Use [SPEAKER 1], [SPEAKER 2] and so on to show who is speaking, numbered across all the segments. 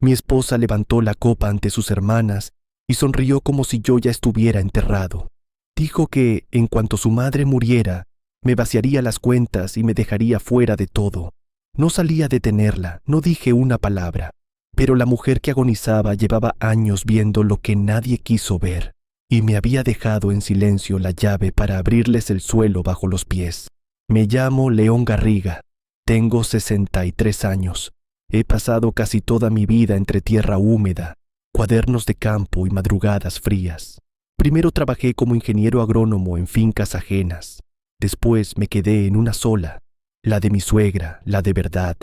[SPEAKER 1] Mi esposa levantó la copa ante sus hermanas y sonrió como si yo ya estuviera enterrado. Dijo que, en cuanto su madre muriera, me vaciaría las cuentas y me dejaría fuera de todo. No salí a detenerla, no dije una palabra, pero la mujer que agonizaba llevaba años viendo lo que nadie quiso ver, y me había dejado en silencio la llave para abrirles el suelo bajo los pies. Me llamo León Garriga, tengo 63 años. He pasado casi toda mi vida entre tierra húmeda, cuadernos de campo y madrugadas frías. Primero trabajé como ingeniero agrónomo en fincas ajenas. Después me quedé en una sola, la de mi suegra, la de verdad,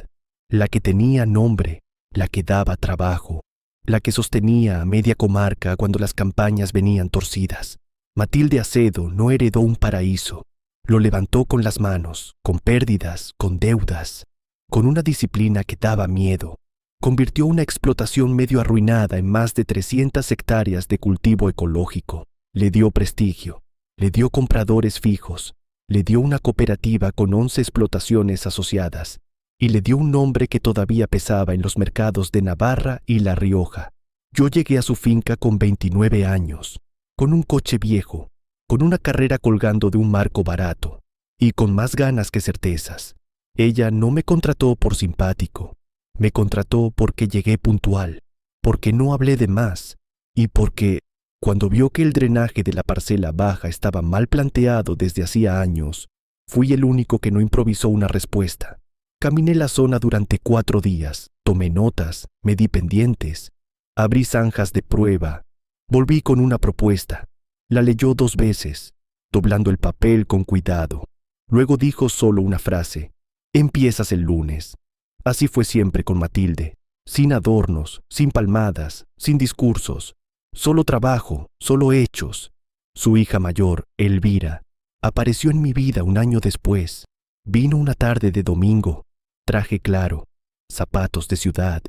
[SPEAKER 1] la que tenía nombre, la que daba trabajo, la que sostenía a media comarca cuando las campañas venían torcidas. Matilde Acedo no heredó un paraíso, lo levantó con las manos, con pérdidas, con deudas, con una disciplina que daba miedo. Convirtió una explotación medio arruinada en más de 300 hectáreas de cultivo ecológico. Le dio prestigio, le dio compradores fijos, le dio una cooperativa con 11 explotaciones asociadas y le dio un nombre que todavía pesaba en los mercados de Navarra y La Rioja. Yo llegué a su finca con 29 años, con un coche viejo, con una carrera colgando de un marco barato y con más ganas que certezas. Ella no me contrató por simpático, me contrató porque llegué puntual, porque no hablé de más y porque, cuando vio que el drenaje de la parcela baja estaba mal planteado desde hacía años, fui el único que no improvisó una respuesta. Caminé la zona durante 4 días, tomé notas, medí pendientes, abrí zanjas de prueba, volví con una propuesta, la leyó 2 veces, doblando el papel con cuidado. Luego dijo solo una frase: «Empiezas el lunes». Así fue siempre con Matilde, sin adornos, sin palmadas, sin discursos, solo trabajo, solo hechos. Su hija mayor, Elvira, apareció en mi vida un año después. Vino una tarde de domingo, traje claro, zapatos de ciudad,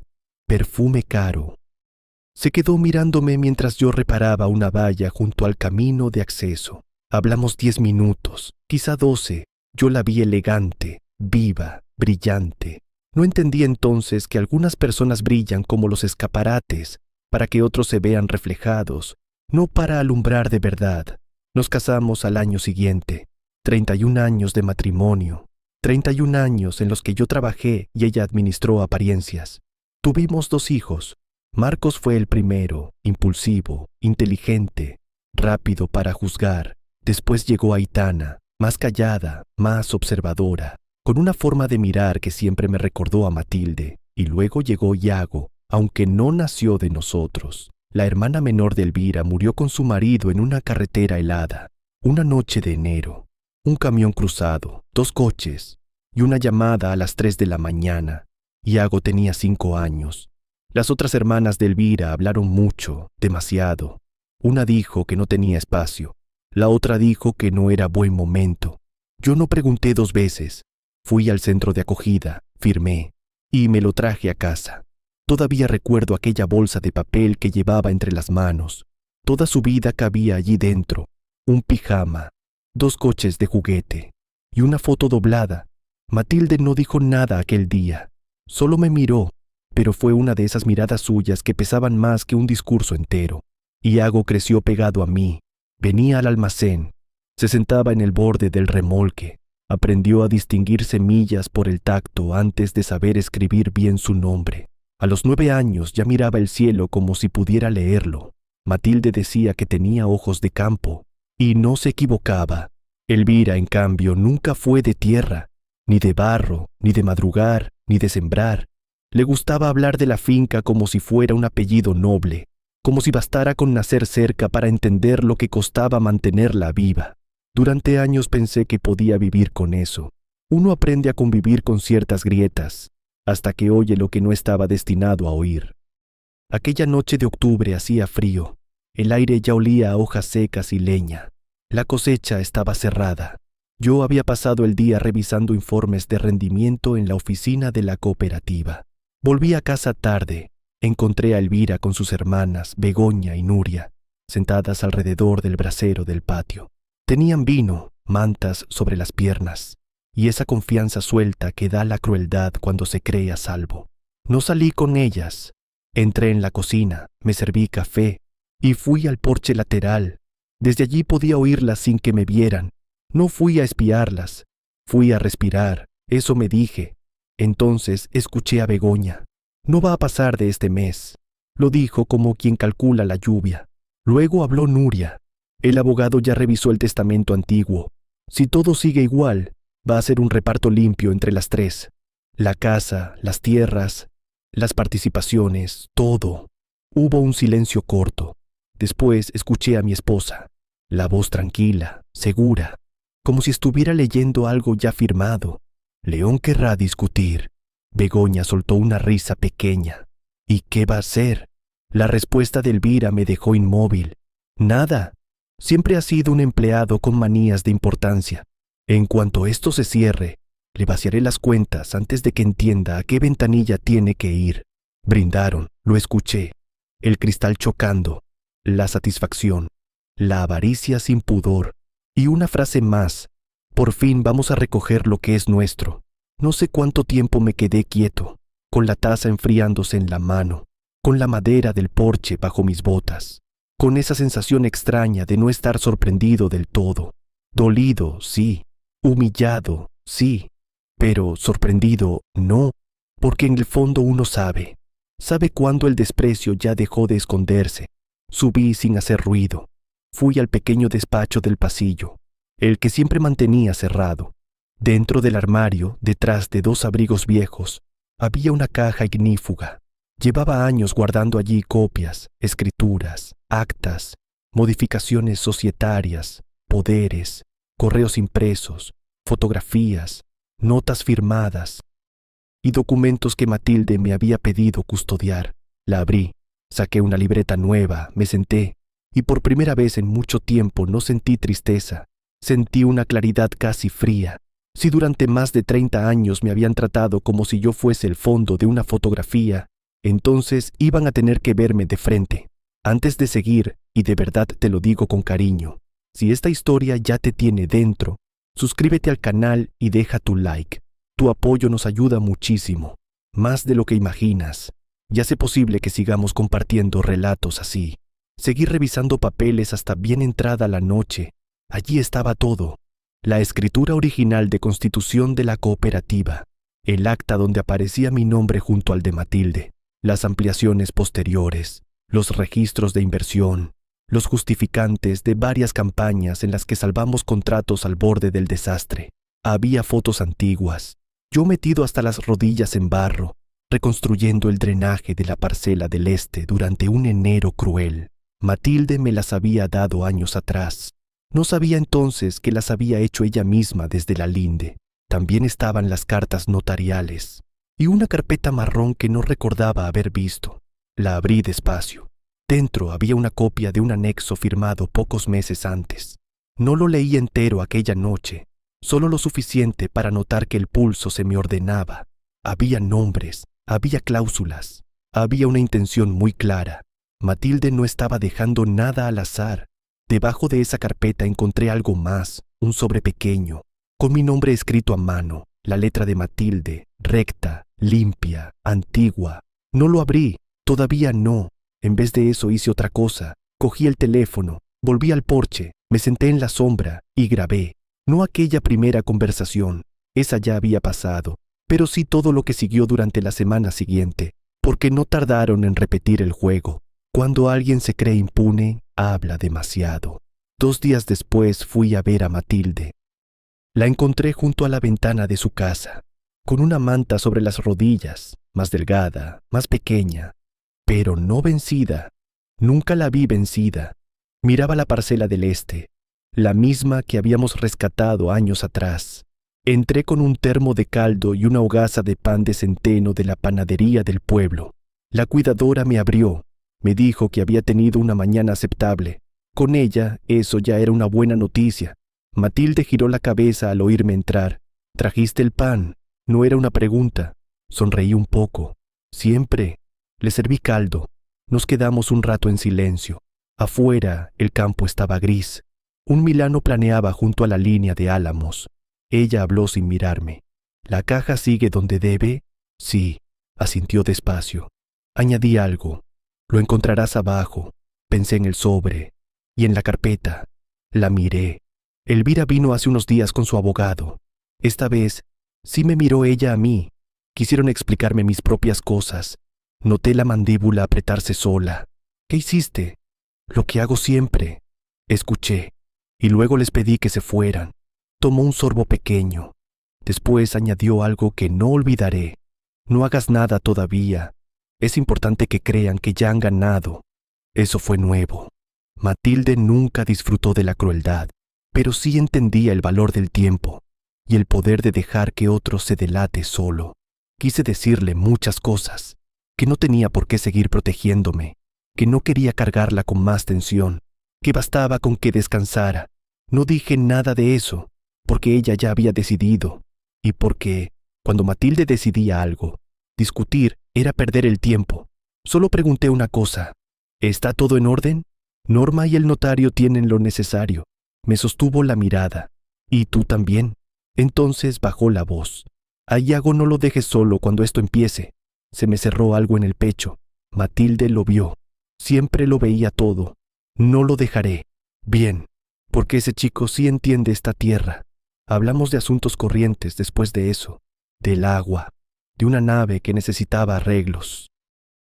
[SPEAKER 1] perfume caro. Se quedó mirándome mientras yo reparaba una valla junto al camino de acceso. Hablamos 10 minutos, quizá 12. Yo la vi elegante, viva, brillante. No entendí entonces que algunas personas brillan como los escaparates para que otros se vean reflejados, no para alumbrar de verdad. Nos casamos al año siguiente, 31 años de matrimonio, 31 años en los que yo trabajé y ella administró apariencias. Tuvimos 2 hijos. Marcos fue el primero, impulsivo, inteligente, rápido para juzgar. Después llegó Aitana, más callada, más observadora, con una forma de mirar que siempre me recordó a Matilde. Y luego llegó Iago, aunque no nació de nosotros. La hermana menor de Elvira murió con su marido en una carretera helada, una noche de enero. Un camión cruzado, 2 coches y una llamada a las 3 de la mañana. Iago tenía 5 años. Las otras hermanas de Elvira hablaron mucho, demasiado. Una dijo que no tenía espacio, la otra dijo que no era buen momento. Yo no pregunté 2 veces. Fui al centro de acogida, firmé y me lo traje a casa. Todavía recuerdo aquella bolsa de papel que llevaba entre las manos. Toda su vida cabía allí dentro. Un pijama, 2 coches de juguete y una foto doblada. Matilde no dijo nada aquel día. Solo me miró, pero fue una de esas miradas suyas que pesaban más que un discurso entero. Iago creció pegado a mí. Venía al almacén. Se sentaba en el borde del remolque. Aprendió a distinguir semillas por el tacto antes de saber escribir bien su nombre. A los 9 años ya miraba el cielo como si pudiera leerlo. Matilde decía que tenía ojos de campo, y no se equivocaba. Elvira, en cambio, nunca fue de tierra, ni de barro, ni de madrugar, ni de sembrar. Le gustaba hablar de la finca como si fuera un apellido noble, como si bastara con nacer cerca para entender lo que costaba mantenerla viva. Durante años pensé que podía vivir con eso. Uno aprende a convivir con ciertas grietas, hasta que oye lo que no estaba destinado a oír. Aquella noche de octubre hacía frío. El aire ya olía a hojas secas y leña. La cosecha estaba cerrada. Yo había pasado el día revisando informes de rendimiento en la oficina de la cooperativa. Volví a casa tarde. Encontré a Elvira con sus hermanas, Begoña y Nuria, sentadas alrededor del brasero del patio. Tenían vino, mantas sobre las piernas, y esa confianza suelta que da la crueldad cuando se cree a salvo. No salí con ellas. Entré en la cocina, me serví café y fui al porche lateral. Desde allí podía oírlas sin que me vieran. No fui a espiarlas, fui a respirar, eso me dije. Entonces escuché a Begoña. No va a pasar de este mes. Lo dijo como quien calcula la lluvia. Luego habló Nuria. El abogado ya revisó el testamento antiguo. Si todo sigue igual, va a ser un reparto limpio entre las tres. La casa, las tierras, las participaciones, todo. Hubo un silencio corto. Después escuché a mi esposa. La voz tranquila, segura, como si estuviera leyendo algo ya firmado. León querrá discutir. Begoña soltó una risa pequeña. ¿Y qué va a hacer? La respuesta de Elvira me dejó inmóvil. Nada. Siempre ha sido un empleado con manías de importancia. En cuanto esto se cierre, le vaciaré las cuentas antes de que entienda a qué ventanilla tiene que ir. Brindaron, lo escuché. El cristal chocando, la satisfacción, la avaricia sin pudor. Y una frase más. Por fin vamos a recoger lo que es nuestro. No sé cuánto tiempo me quedé quieto, con la taza enfriándose en la mano, con la madera del porche bajo mis botas, con esa sensación extraña de no estar sorprendido del todo. Dolido, sí. Humillado, sí. Pero sorprendido, no. Porque en el fondo uno sabe cuándo el desprecio ya dejó de esconderse. Subí sin hacer ruido. Fui al pequeño despacho del pasillo, el que siempre mantenía cerrado. Dentro del armario, detrás de 2 abrigos viejos, había una caja ignífuga. Llevaba años guardando allí copias, escrituras, actas, modificaciones societarias, poderes, correos impresos, fotografías, notas firmadas y documentos que Matilde me había pedido custodiar. La abrí, saqué una libreta nueva, me senté y por primera vez en mucho tiempo no sentí tristeza, sentí una claridad casi fría. Si durante más de 30 años me habían tratado como si yo fuese el fondo de una fotografía, entonces iban a tener que verme de frente. Antes de seguir, y de verdad te lo digo con cariño, si esta historia ya te tiene dentro, suscríbete al canal y deja tu like. Tu apoyo nos ayuda muchísimo, más de lo que imaginas. Y hace posible que sigamos compartiendo relatos así. Seguí revisando papeles hasta bien entrada la noche. Allí estaba todo. La escritura original de constitución de la cooperativa, el acta donde aparecía mi nombre junto al de Matilde, las ampliaciones posteriores, los registros de inversión, los justificantes de varias campañas en las que salvamos contratos al borde del desastre. Había fotos antiguas, yo metido hasta las rodillas en barro, reconstruyendo el drenaje de la parcela del este durante un enero cruel. Matilde me las había dado años atrás. No sabía entonces que las había hecho ella misma desde la linde. También estaban las cartas notariales y una carpeta marrón que no recordaba haber visto. La abrí despacio. Dentro había una copia de un anexo firmado pocos meses antes. No lo leí entero aquella noche, solo lo suficiente para notar que el pulso se me ordenaba. Había nombres, había cláusulas, había una intención muy clara. Matilde no estaba dejando nada al azar. Debajo de esa carpeta encontré algo más, un sobre pequeño, con mi nombre escrito a mano, la letra de Matilde, recta, limpia, antigua. No lo abrí, todavía no. En vez de eso hice otra cosa. Cogí el teléfono, volví al porche, me senté en la sombra y grabé. No aquella primera conversación, esa ya había pasado, pero sí todo lo que siguió durante la semana siguiente, porque no tardaron en repetir el juego. Cuando alguien se cree impune, habla demasiado. 2 días después fui a ver a Matilde. La encontré junto a la ventana de su casa, con una manta sobre las rodillas, más delgada, más pequeña, pero no vencida. Nunca la vi vencida. Miraba la parcela del este, la misma que habíamos rescatado años atrás. Entré con un termo de caldo y una hogaza de pan de centeno de la panadería del pueblo. La cuidadora me abrió. Me dijo que había tenido una mañana aceptable. Con ella, eso ya era una buena noticia. Matilde giró la cabeza al oírme entrar. ¿Trajiste el pan? No era una pregunta. Sonreí un poco. Siempre. Le serví caldo. Nos quedamos un rato en silencio. Afuera, el campo estaba gris. Un milano planeaba junto a la línea de álamos. Ella habló sin mirarme. ¿La caja sigue donde debe? Sí, asintió despacio. Añadí algo. Lo encontrarás abajo. Pensé en el sobre. Y en la carpeta. La miré. Elvira vino hace unos días con su abogado. Esta vez, sí me miró ella a mí. Quisieron explicarme mis propias cosas. Noté la mandíbula apretarse sola. ¿Qué hiciste? Lo que hago siempre. Escuché. Y luego les pedí que se fueran. Tomó un sorbo pequeño. Después añadió algo que no olvidaré. No hagas nada todavía. Es importante que crean que ya han ganado. Eso fue nuevo. Matilde nunca disfrutó de la crueldad, pero sí entendía el valor del tiempo y el poder de dejar que otro se delate solo. Quise decirle muchas cosas, que no tenía por qué seguir protegiéndome, que no quería cargarla con más tensión, que bastaba con que descansara. No dije nada de eso, porque ella ya había decidido, y porque, cuando Matilde decidía algo, discutir era perder el tiempo. Solo pregunté una cosa: ¿está todo en orden? Norma y el notario tienen lo necesario. Me sostuvo la mirada. ¿Y tú también? Entonces bajó la voz. A Iago no lo dejes solo cuando esto empiece. Se me cerró algo en el pecho. Matilde lo vio. Siempre lo veía todo. No lo dejaré. Bien, porque ese chico sí entiende esta tierra. Hablamos de asuntos corrientes después de eso. Del agua. De una nave que necesitaba arreglos.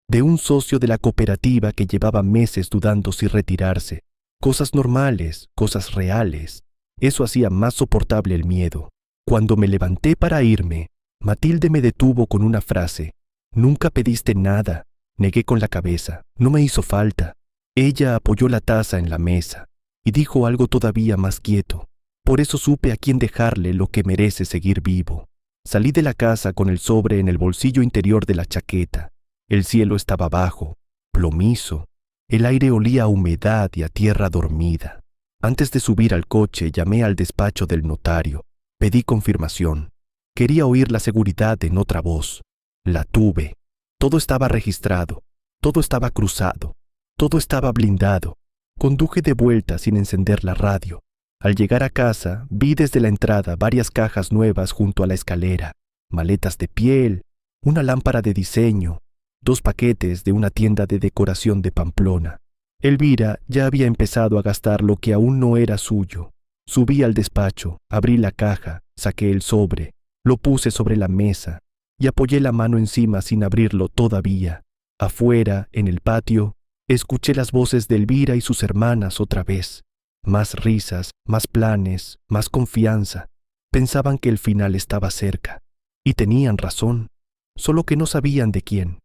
[SPEAKER 1] De un socio de la cooperativa que llevaba meses dudando si retirarse. Cosas normales, cosas reales. Eso hacía más soportable el miedo. Cuando me levanté para irme, Matilde me detuvo con una frase. Nunca pediste nada. Negué con la cabeza. No me hizo falta. Ella apoyó la taza en la mesa y dijo algo todavía más quieto. Por eso supe a quién dejarle lo que merece seguir vivo. Salí de la casa con el sobre en el bolsillo interior de la chaqueta. El cielo estaba bajo, plomizo. El aire olía a humedad y a tierra dormida. Antes de subir al coche, llamé al despacho del notario. Pedí confirmación. Quería oír la seguridad en otra voz. La tuve. Todo estaba registrado. Todo estaba cruzado. Todo estaba blindado. Conduje de vuelta sin encender la radio. Al llegar a casa, vi desde la entrada varias cajas nuevas junto a la escalera, maletas de piel, una lámpara de diseño, 2 paquetes de una tienda de decoración de Pamplona. Elvira ya había empezado a gastar lo que aún no era suyo. Subí al despacho, abrí la caja, saqué el sobre, lo puse sobre la mesa y apoyé la mano encima sin abrirlo todavía. Afuera, en el patio, escuché las voces de Elvira y sus hermanas otra vez. Más risas, más planes, más confianza. Pensaban que el final estaba cerca. Y tenían razón, solo que no sabían de quién.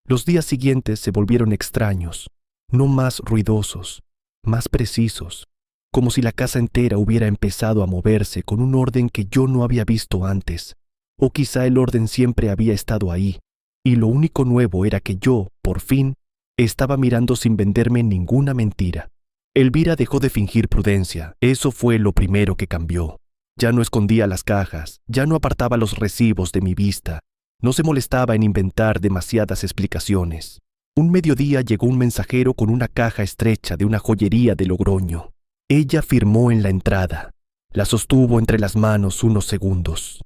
[SPEAKER 1] Los días siguientes se volvieron extraños, no más ruidosos, más precisos, como si la casa entera hubiera empezado a moverse con un orden que yo no había visto antes. O quizá el orden siempre había estado ahí, y lo único nuevo era que yo, por fin, estaba mirando sin venderme ninguna mentira. Elvira dejó de fingir prudencia. Eso fue lo primero que cambió. Ya no escondía las cajas, ya no apartaba los recibos de mi vista. No se molestaba en inventar demasiadas explicaciones. Un mediodía llegó un mensajero con una caja estrecha de una joyería de Logroño. Ella firmó en la entrada. La sostuvo entre las manos unos segundos.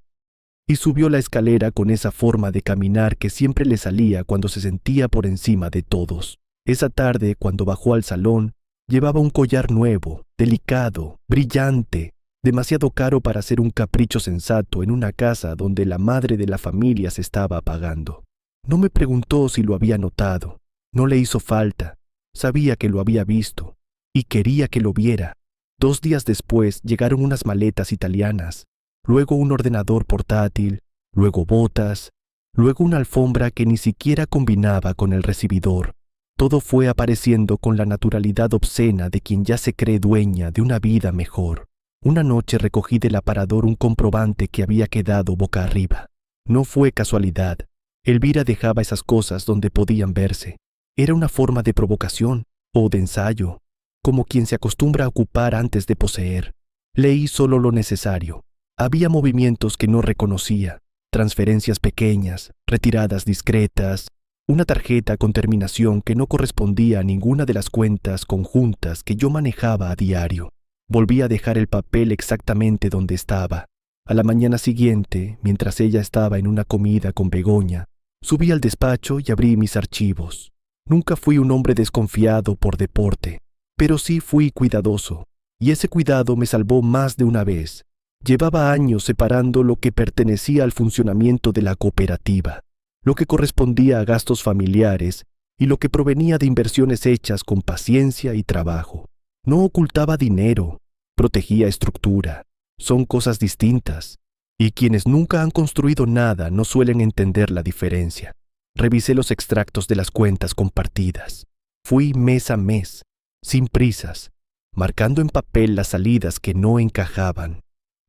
[SPEAKER 1] Y subió la escalera con esa forma de caminar que siempre le salía cuando se sentía por encima de todos. Esa tarde, cuando bajó al salón, llevaba un collar nuevo, delicado, brillante, demasiado caro para ser un capricho sensato en una casa donde la madre de la familia se estaba apagando. No me preguntó si lo había notado. No le hizo falta. Sabía que lo había visto y quería que lo viera. 2 días después llegaron unas maletas italianas, luego un ordenador portátil, luego botas, luego una alfombra que ni siquiera combinaba con el recibidor. Todo fue apareciendo con la naturalidad obscena de quien ya se cree dueña de una vida mejor. Una noche recogí del aparador un comprobante que había quedado boca arriba. No fue casualidad. Elvira dejaba esas cosas donde podían verse. Era una forma de provocación o de ensayo, como quien se acostumbra a ocupar antes de poseer. Leí solo lo necesario. Había movimientos que no reconocía, transferencias pequeñas, retiradas discretas, una tarjeta con terminación que no correspondía a ninguna de las cuentas conjuntas que yo manejaba a diario. Volví a dejar el papel exactamente donde estaba. A la mañana siguiente, mientras ella estaba en una comida con Begoña, Subí al despacho y abrí mis archivos. Nunca fui un hombre desconfiado por deporte, pero sí fui cuidadoso, y ese cuidado me salvó más de una vez. Llevaba años separando lo que pertenecía al funcionamiento de la cooperativa, lo que correspondía a gastos familiares y lo que provenía de inversiones hechas con paciencia y trabajo. No ocultaba dinero, protegía estructura. Son cosas distintas, y quienes nunca han construido nada no suelen entender la diferencia. Revisé los extractos de las cuentas compartidas. Fui mes a mes, sin prisas, marcando en papel las salidas que no encajaban.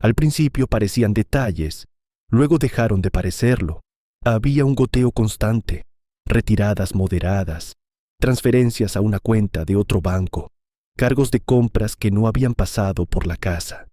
[SPEAKER 1] Al principio parecían detalles, luego dejaron de parecerlo. Había un goteo constante, retiradas moderadas, transferencias a una cuenta de otro banco, cargos de compras que no habían pasado por la casa.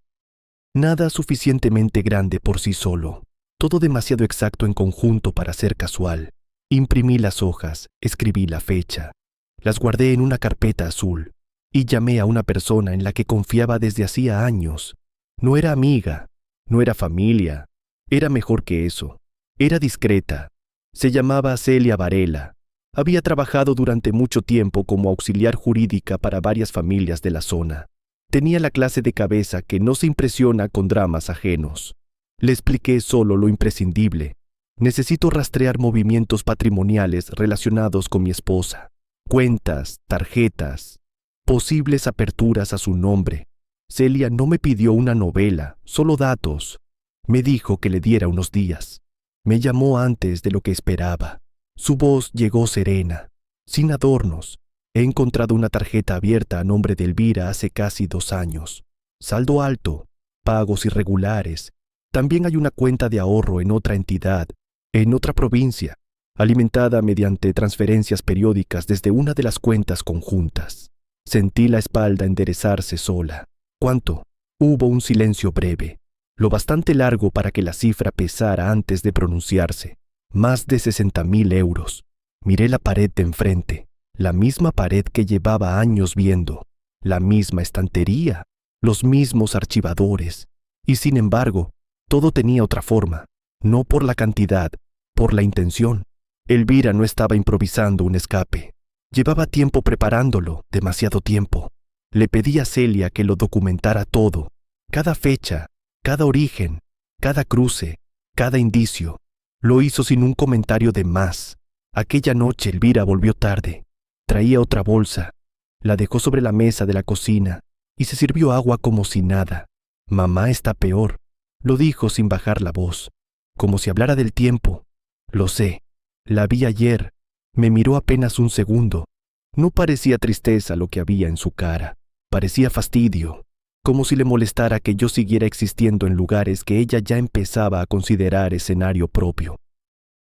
[SPEAKER 1] Nada suficientemente grande por sí solo, todo demasiado exacto en conjunto para ser casual. Imprimí las hojas, escribí la fecha, las guardé en una carpeta azul y llamé a una persona en la que confiaba desde hacía años. No era amiga, no era familia, era mejor que eso. Era discreta. Se llamaba Celia Varela. Había trabajado durante mucho tiempo como auxiliar jurídica para varias familias de la zona. Tenía la clase de cabeza que no se impresiona con dramas ajenos. Le expliqué solo lo imprescindible. Necesito rastrear movimientos patrimoniales relacionados con mi esposa, cuentas, tarjetas, posibles aperturas a su nombre. Celia no me pidió una novela, solo datos. Me dijo que le diera unos días. Me llamó antes de lo que esperaba. Su voz llegó serena, sin adornos. He encontrado una tarjeta abierta a nombre de Elvira hace casi 2 años. Saldo alto, pagos irregulares. También hay una cuenta de ahorro en otra entidad, en otra provincia, alimentada mediante transferencias periódicas desde una de las cuentas conjuntas. Sentí la espalda enderezarse sola. ¿Cuánto? Hubo un silencio breve, lo bastante largo para que la cifra pesara antes de pronunciarse. Más de 60.000 euros. Miré la pared de enfrente, la misma pared que llevaba años viendo, la misma estantería, los mismos archivadores. Y sin embargo, todo tenía otra forma, no por la cantidad, por la intención. Elvira no estaba improvisando un escape. Llevaba tiempo preparándolo, demasiado tiempo. Le pedí a Celia que lo documentara todo, cada fecha, cada origen, cada cruce, cada indicio. Lo hizo sin un comentario de más. Aquella noche Elvira volvió tarde. Traía otra bolsa. La dejó sobre la mesa de la cocina y se sirvió agua como si nada. Mamá está peor, lo dijo sin bajar la voz, como si hablara del tiempo. Lo sé, la vi ayer. Me miró apenas un segundo. No parecía tristeza lo que había en su cara. Parecía fastidio, como si le molestara que yo siguiera existiendo en lugares que ella ya empezaba a considerar escenario propio.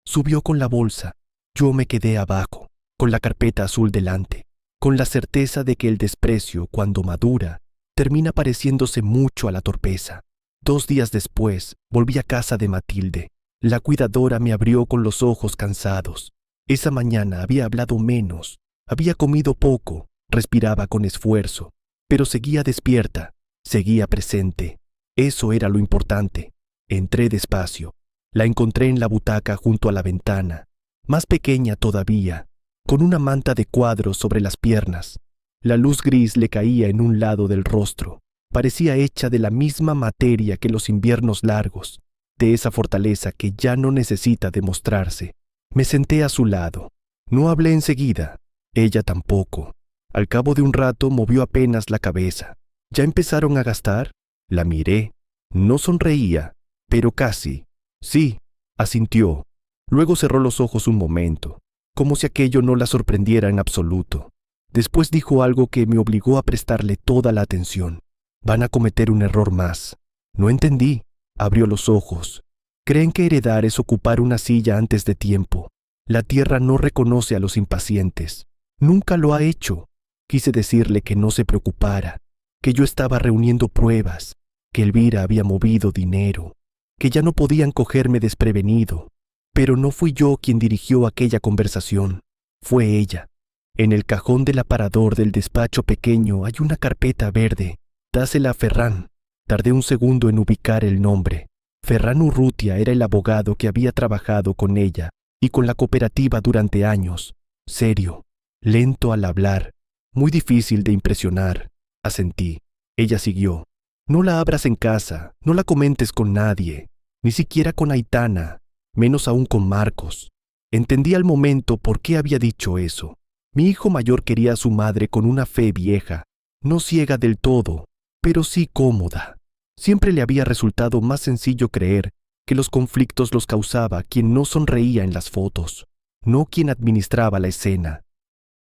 [SPEAKER 1] Subió con la bolsa. Yo me quedé abajo, con la carpeta azul delante, con la certeza de que el desprecio, cuando madura, termina pareciéndose mucho a la torpeza. 2 días después, volví a casa de Matilde. La cuidadora me abrió con los ojos cansados. Esa mañana había hablado menos, había comido poco, respiraba con esfuerzo, pero seguía despierta, seguía presente. Eso era lo importante. Entré despacio. La encontré en la butaca junto a la ventana, más pequeña todavía, con una manta de cuadros sobre las piernas. La luz gris le caía en un lado del rostro. Parecía hecha de la misma materia que los inviernos largos, de esa fortaleza que ya no necesita demostrarse. Me senté a su lado. No hablé enseguida, ella tampoco. Al cabo de un rato movió apenas la cabeza. ¿Ya empezaron a gastar? La miré. No sonreía, pero casi. Sí, asintió. Luego cerró los ojos un momento, como si aquello no la sorprendiera en absoluto. Después dijo algo que me obligó a prestarle toda la atención. Van a cometer un error más. No entendí. Abrió los ojos. Creen que heredar es ocupar una silla antes de tiempo. La tierra no reconoce a los impacientes. Nunca lo ha hecho. Quise decirle que no se preocupara, que yo estaba reuniendo pruebas, que Elvira había movido dinero, que ya no podían cogerme desprevenido. Pero no fui yo quien dirigió aquella conversación. Fue ella. En el cajón del aparador del despacho pequeño hay una carpeta verde. Dásela a Ferrán. Tardé un segundo en ubicar el nombre. Ferrán Urrutia era el abogado que había trabajado con ella y con la cooperativa durante años. Serio, lento al hablar, muy difícil de impresionar. Asentí. Ella siguió. No la abras en casa, no la comentes con nadie, ni siquiera con Aitana, menos aún con Marcos. Entendí al momento por qué había dicho eso. Mi hijo mayor quería a su madre con una fe vieja, no ciega del todo, pero sí cómoda. Siempre le había resultado más sencillo creer que los conflictos los causaba quien no sonreía en las fotos, no quien administraba la escena.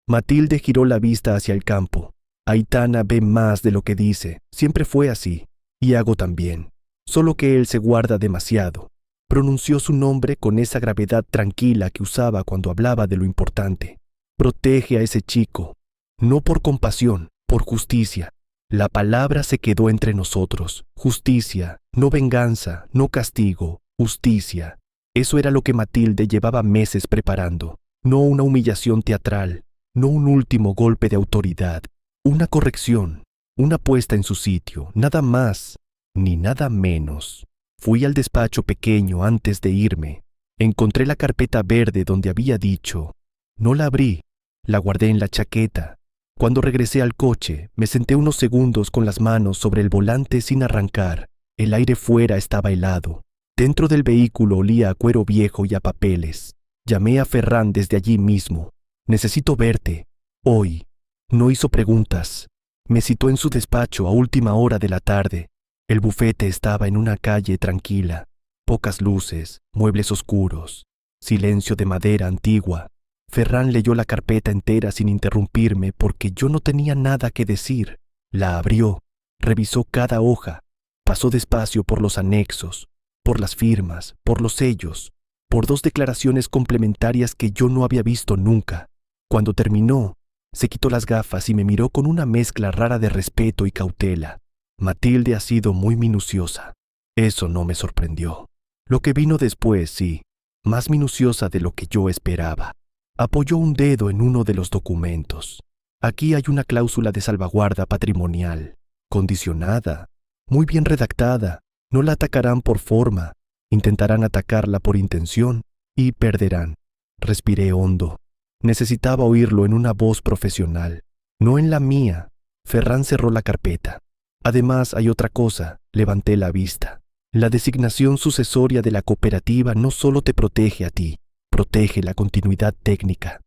[SPEAKER 1] Matilde giró la vista hacia el campo. Aitana ve más de lo que dice, siempre fue así, y hago también, solo que él se guarda demasiado. Pronunció su nombre con esa gravedad tranquila que usaba cuando hablaba de lo importante. Protege a ese chico, no por compasión, por justicia. La palabra se quedó entre nosotros. Justicia, no venganza, no castigo, justicia. Eso era lo que Matilde llevaba meses preparando. No una humillación teatral, no un último golpe de autoridad. Una corrección, una puesta en su sitio, nada más, ni nada menos. Fui al despacho pequeño antes de irme. Encontré la carpeta verde donde había dicho. No la abrí, la guardé en la chaqueta. Cuando regresé al coche, me senté unos segundos con las manos sobre el volante sin arrancar. El aire fuera estaba helado. Dentro del vehículo olía a cuero viejo y a papeles. Llamé a Ferran desde allí mismo. Necesito verte. Hoy. No hizo preguntas. Me citó en su despacho a última hora de la tarde. El bufete estaba en una calle tranquila. Pocas luces, muebles oscuros, silencio de madera antigua. Ferran leyó la carpeta entera sin interrumpirme porque yo no tenía nada que decir. La abrió, revisó cada hoja, pasó despacio por los anexos, por las firmas, por los sellos, por 2 declaraciones complementarias que yo no había visto nunca. Cuando terminó, se quitó las gafas y me miró con una mezcla rara de respeto y cautela. Matilde ha sido muy minuciosa. Eso no me sorprendió. Lo que vino después, sí, más minuciosa de lo que yo esperaba. Apoyó un dedo en uno de los documentos. Aquí hay una cláusula de salvaguarda patrimonial, condicionada, muy bien redactada. No la atacarán por forma, intentarán atacarla por intención y perderán. Respiré hondo. Necesitaba oírlo en una voz profesional, no en la mía. Ferran cerró la carpeta. Además, hay otra cosa. Levanté la vista. La designación sucesoria de la cooperativa no solo te protege a ti, protege la continuidad técnica.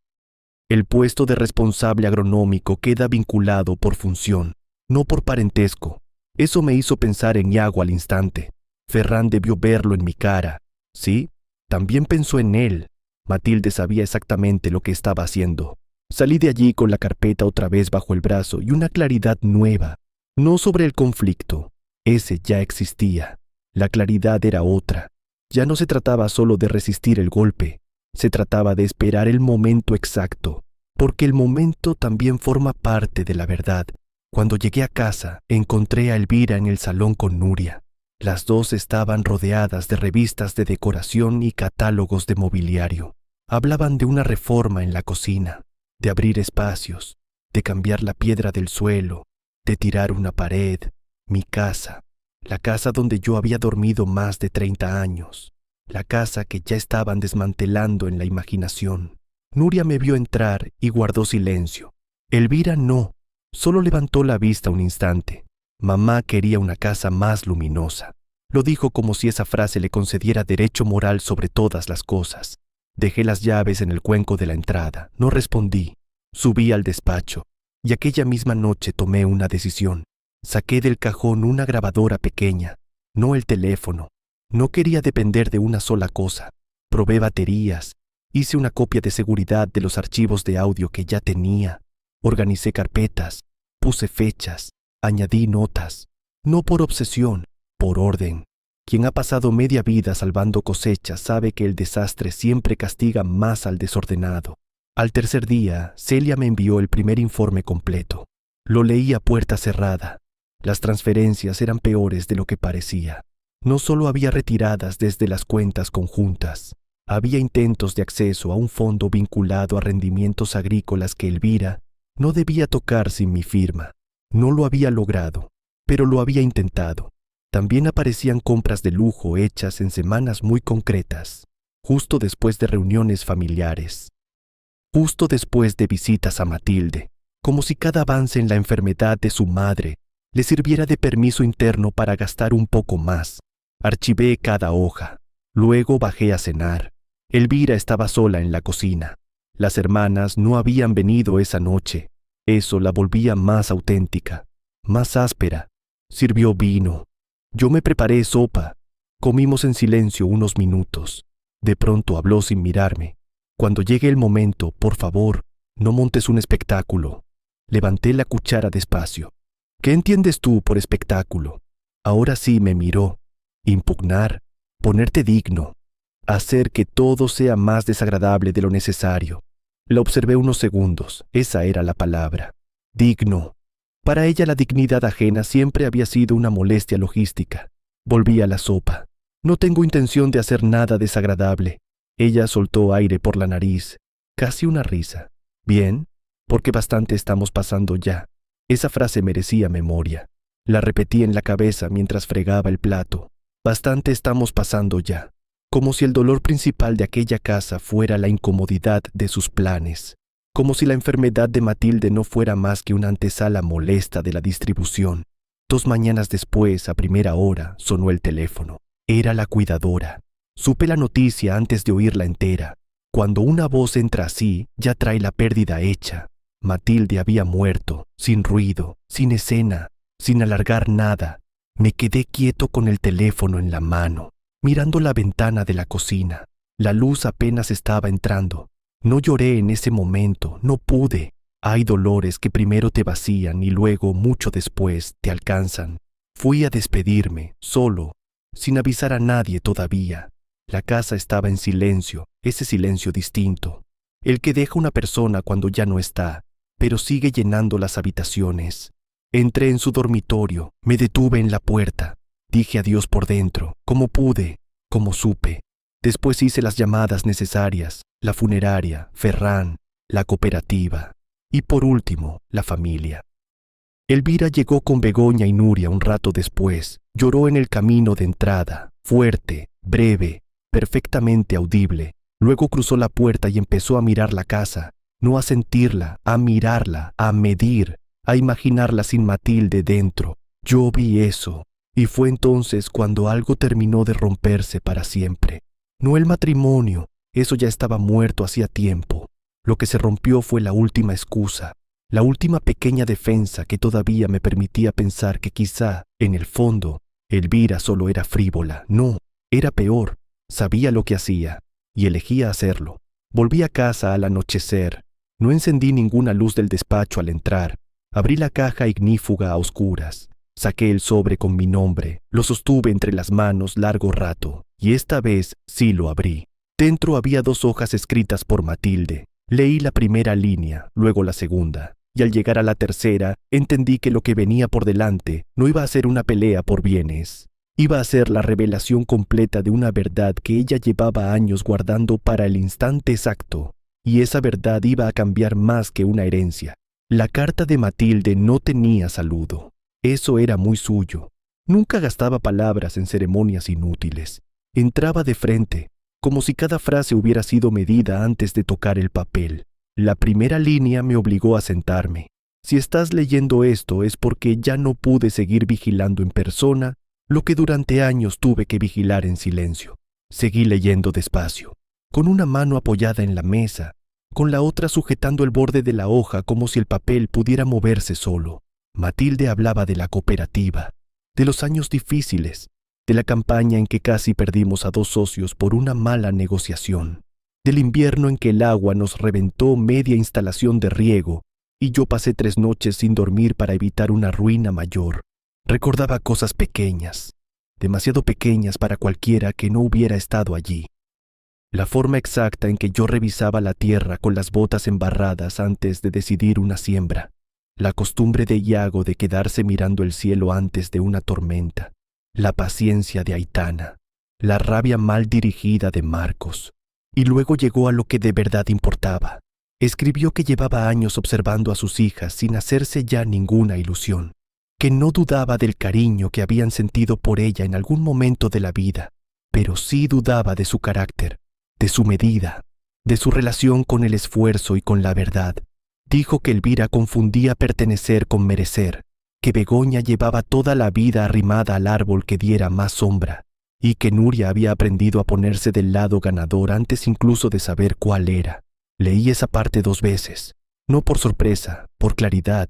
[SPEAKER 1] El puesto de responsable agronómico queda vinculado por función, no por parentesco. Eso me hizo pensar en Iago al instante. Ferran debió verlo en mi cara. Sí, también pensó en él. Matilde sabía exactamente lo que estaba haciendo. Salí de allí con la carpeta otra vez bajo el brazo y una claridad nueva. No sobre el conflicto. Ese ya existía. La claridad era otra. Ya no se trataba solo de resistir el golpe. Se trataba de esperar el momento exacto, porque el momento también forma parte de la verdad. Cuando llegué a casa, encontré a Elvira en el salón con Nuria. Las dos estaban rodeadas de revistas de decoración y catálogos de mobiliario. Hablaban de una reforma en la cocina, de abrir espacios, de cambiar la piedra del suelo, de tirar una pared, mi casa, la casa donde yo había dormido más de 30 años, la casa que ya estaban desmantelando en la imaginación. Nuria me vio entrar y guardó silencio. Elvira no, solo levantó la vista un instante. Mamá quería una casa más luminosa. Lo dijo como si esa frase le concediera derecho moral sobre todas las cosas. Dejé las llaves en el cuenco de la entrada. No respondí. Subí al despacho y aquella misma noche tomé una decisión. Saqué del cajón una grabadora pequeña, no el teléfono. No quería depender de una sola cosa. Probé baterías. Hice una copia de seguridad de los archivos de audio que ya tenía. Organicé carpetas. Puse fechas. Añadí notas. No por obsesión, por orden. Quien ha pasado media vida salvando cosechas sabe que el desastre siempre castiga más al desordenado. Al tercer día, Celia me envió el primer informe completo. Lo leí a puerta cerrada. Las transferencias eran peores de lo que parecía. No solo había retiradas desde las cuentas conjuntas, había intentos de acceso a un fondo vinculado a rendimientos agrícolas que Elvira no debía tocar sin mi firma. No lo había logrado, pero lo había intentado. También aparecían compras de lujo hechas en semanas muy concretas. justo después de reuniones familiares, justo después de visitas a Matilde, como si cada avance en la enfermedad de su madre le sirviera de permiso interno para gastar un poco más. Archivé cada hoja. Luego bajé a cenar. Elvira estaba sola en la cocina. Las hermanas no habían venido esa noche. Eso la volvía más auténtica, más áspera. Sirvió vino. Yo me preparé sopa. Comimos en silencio unos minutos. De pronto habló sin mirarme. Cuando llegue el momento, por favor, no montes un espectáculo. Levanté la cuchara despacio. ¿Qué entiendes tú por espectáculo? Ahora sí me miró. Impugnar, ponerte digno, hacer que todo sea más desagradable de lo necesario. La observé unos segundos. Esa era la palabra. Digno. Para ella la dignidad ajena siempre había sido una molestia logística. Volví a la sopa. No tengo intención de hacer nada desagradable. Ella soltó aire por la nariz, casi una risa. Bien, porque bastante estamos pasando ya. Esa frase merecía memoria. La repetí en la cabeza mientras fregaba el plato. Bastante estamos pasando ya. Como si el dolor principal de aquella casa fuera la incomodidad de sus planes. Como si la enfermedad de Matilde no fuera más que una antesala molesta de la distribución. 2 mañanas después, a primera hora, sonó el teléfono. Era la cuidadora. Supe la noticia antes de oírla entera. Cuando una voz entra así, ya trae la pérdida hecha. Matilde había muerto, sin ruido, sin escena, sin alargar nada. Me quedé quieto con el teléfono en la mano, mirando la ventana de la cocina. La luz apenas estaba entrando. No lloré en ese momento, no pude. Hay dolores que primero te vacían y luego, mucho después, te alcanzan. Fui a despedirme, solo, sin avisar a nadie todavía. La casa estaba en silencio, ese silencio distinto, el que deja una persona cuando ya no está, pero sigue llenando las habitaciones. Entré en su dormitorio, me detuve en la puerta, dije adiós por dentro, como pude, como supe. Después hice las llamadas necesarias, la funeraria, Ferran, la cooperativa y por último, la familia. Elvira llegó con Begoña y Nuria un rato después. Lloró en el camino de entrada, fuerte, breve, perfectamente audible. Luego cruzó la puerta y empezó a mirar la casa, no a sentirla, a mirarla, a medir, a imaginarla sin Matilde dentro. Yo vi eso, y fue entonces cuando algo terminó de romperse para siempre. No el matrimonio, eso ya estaba muerto hacía tiempo. Lo que se rompió fue la última excusa, la última pequeña defensa que todavía me permitía pensar que quizá, en el fondo, Elvira solo era frívola. No, era peor. Sabía lo que hacía, y elegía hacerlo. Volví a casa al anochecer. No encendí ninguna luz del despacho al entrar. Abrí la caja ignífuga a oscuras. Saqué el sobre con mi nombre. Lo sostuve entre las manos largo rato, y esta vez sí lo abrí. Dentro había 2 hojas escritas por Matilde. Leí la primera línea, luego la segunda. Y al llegar a la tercera, entendí que lo que venía por delante no iba a ser una pelea por bienes. Iba a ser la revelación completa de una verdad que ella llevaba años guardando para el instante exacto. Y esa verdad iba a cambiar más que una herencia. La carta de Matilde no tenía saludo. Eso era muy suyo. Nunca gastaba palabras en ceremonias inútiles. Entraba de frente, como si cada frase hubiera sido medida antes de tocar el papel. La primera línea me obligó a sentarme. Si estás leyendo esto es porque ya no pude seguir vigilando en persona lo que durante años tuve que vigilar en silencio. Seguí leyendo despacio, con una mano apoyada en la mesa, con la otra sujetando el borde de la hoja como si el papel pudiera moverse solo. Matilde hablaba de la cooperativa, de los años difíciles, de la campaña en que casi perdimos a 2 socios por una mala negociación, del invierno en que el agua nos reventó media instalación de riego y yo pasé 3 noches sin dormir para evitar una ruina mayor. Recordaba cosas pequeñas, demasiado pequeñas para cualquiera que no hubiera estado allí. La forma exacta en que yo revisaba la tierra con las botas embarradas antes de decidir una siembra. La costumbre de Iago de quedarse mirando el cielo antes de una tormenta. La paciencia de Aitana. La rabia mal dirigida de Marcos. Y luego llegó a lo que de verdad importaba. Escribió que llevaba años observando a sus hijas sin hacerse ya ninguna ilusión, que no dudaba del cariño que habían sentido por ella en algún momento de la vida, pero sí dudaba de su carácter, de su medida, de su relación con el esfuerzo y con la verdad. Dijo que Elvira confundía pertenecer con merecer, que Begoña llevaba toda la vida arrimada al árbol que diera más sombra, y que Nuria había aprendido a ponerse del lado ganador antes incluso de saber cuál era. Leí esa parte 2 veces, no por sorpresa, por claridad.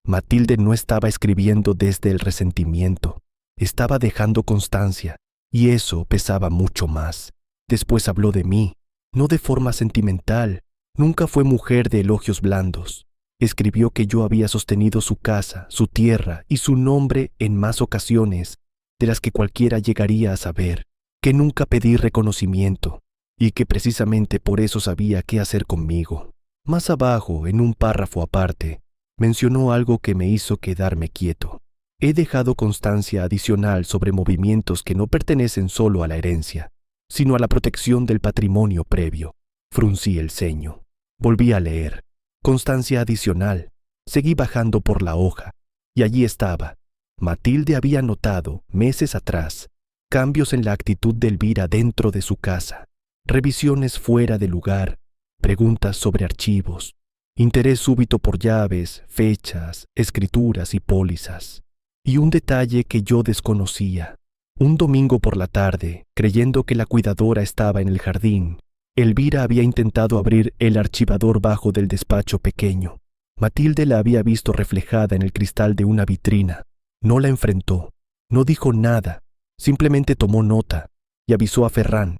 [SPEAKER 1] Matilde no estaba escribiendo desde el resentimiento, estaba dejando constancia, y eso pesaba mucho más. Después habló de mí, no de forma sentimental, nunca fue mujer de elogios blandos. Escribió que yo había sostenido su casa, su tierra y su nombre en más ocasiones de las que cualquiera llegaría a saber, que nunca pedí reconocimiento y que precisamente por eso sabía qué hacer conmigo. Más abajo, en un párrafo aparte, mencionó algo que me hizo quedarme quieto. He dejado constancia adicional sobre movimientos que no pertenecen solo a la herencia, sino a la protección del patrimonio previo. Fruncí el ceño. Volví a leer. Constancia adicional. Seguí bajando por la hoja, y allí estaba. Matilde había notado, meses atrás, cambios en la actitud de Elvira dentro de su casa, revisiones fuera de lugar, preguntas sobre archivos, interés súbito por llaves, fechas, escrituras y pólizas. Y un detalle que yo desconocía. Un domingo por la tarde, creyendo que la cuidadora estaba en el jardín, Elvira había intentado abrir el archivador bajo del despacho pequeño. Matilde la había visto reflejada en el cristal de una vitrina. No la enfrentó, no dijo nada, simplemente tomó nota y avisó a Ferrán.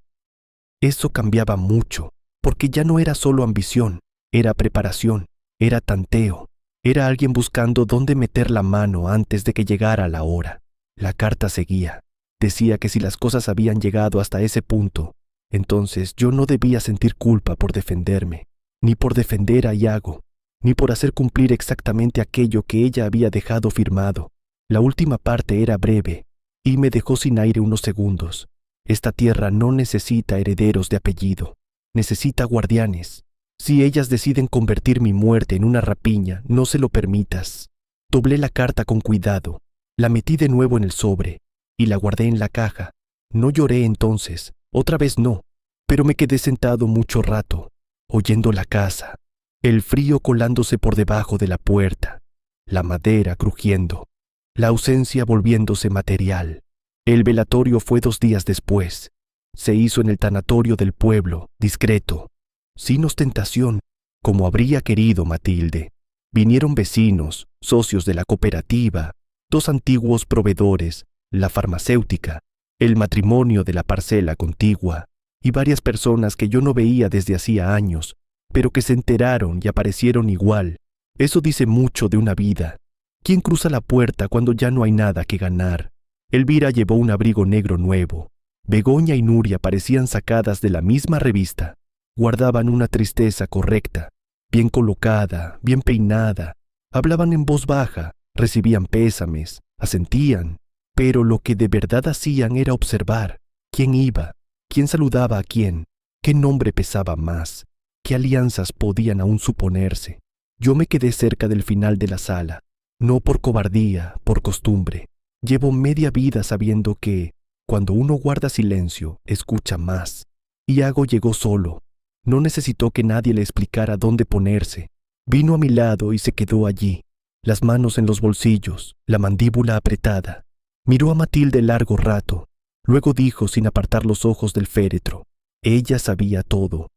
[SPEAKER 1] Eso cambiaba mucho, porque ya no era solo ambición, era preparación, era tanteo, era alguien buscando dónde meter la mano antes de que llegara la hora. La carta seguía. Decía que si las cosas habían llegado hasta ese punto, entonces yo no debía sentir culpa por defenderme, ni por defender a Iago, ni por hacer cumplir exactamente aquello que ella había dejado firmado. La última parte era breve, y me dejó sin aire unos segundos. Esta tierra no necesita herederos de apellido, necesita guardianes. Si ellas deciden convertir mi muerte en una rapiña, no se lo permitas. Doblé la carta con cuidado, la metí de nuevo en el sobre, y la guardé en la caja. No lloré entonces, otra vez no, pero me quedé sentado mucho rato, oyendo la casa, el frío colándose por debajo de la puerta, la madera crujiendo, la ausencia volviéndose material. El velatorio fue 2 días después. Se hizo en el tanatorio del pueblo, discreto, sin ostentación, como habría querido Matilde. Vinieron vecinos, socios de la cooperativa, 2 antiguos proveedores, la farmacéutica, el matrimonio de la parcela contigua, y varias personas que yo no veía desde hacía años, pero que se enteraron y aparecieron igual. Eso dice mucho de una vida. ¿Quién cruza la puerta cuando ya no hay nada que ganar? Elvira llevó un abrigo negro nuevo. Begoña y Nuria parecían sacadas de la misma revista. Guardaban una tristeza correcta, bien colocada, bien peinada. Hablaban en voz baja, recibían pésames, asentían. Pero lo que de verdad hacían era observar quién iba, quién saludaba a quién, qué nombre pesaba más, qué alianzas podían aún suponerse. Yo me quedé cerca del final de la sala, no por cobardía, por costumbre. Llevo media vida sabiendo que, cuando uno guarda silencio, escucha más. Iago llegó solo. No necesitó que nadie le explicara dónde ponerse. Vino a mi lado y se quedó allí, las manos en los bolsillos, la mandíbula apretada. Miró a Matilde largo rato, luego dijo sin apartar los ojos del féretro. Ella sabía todo.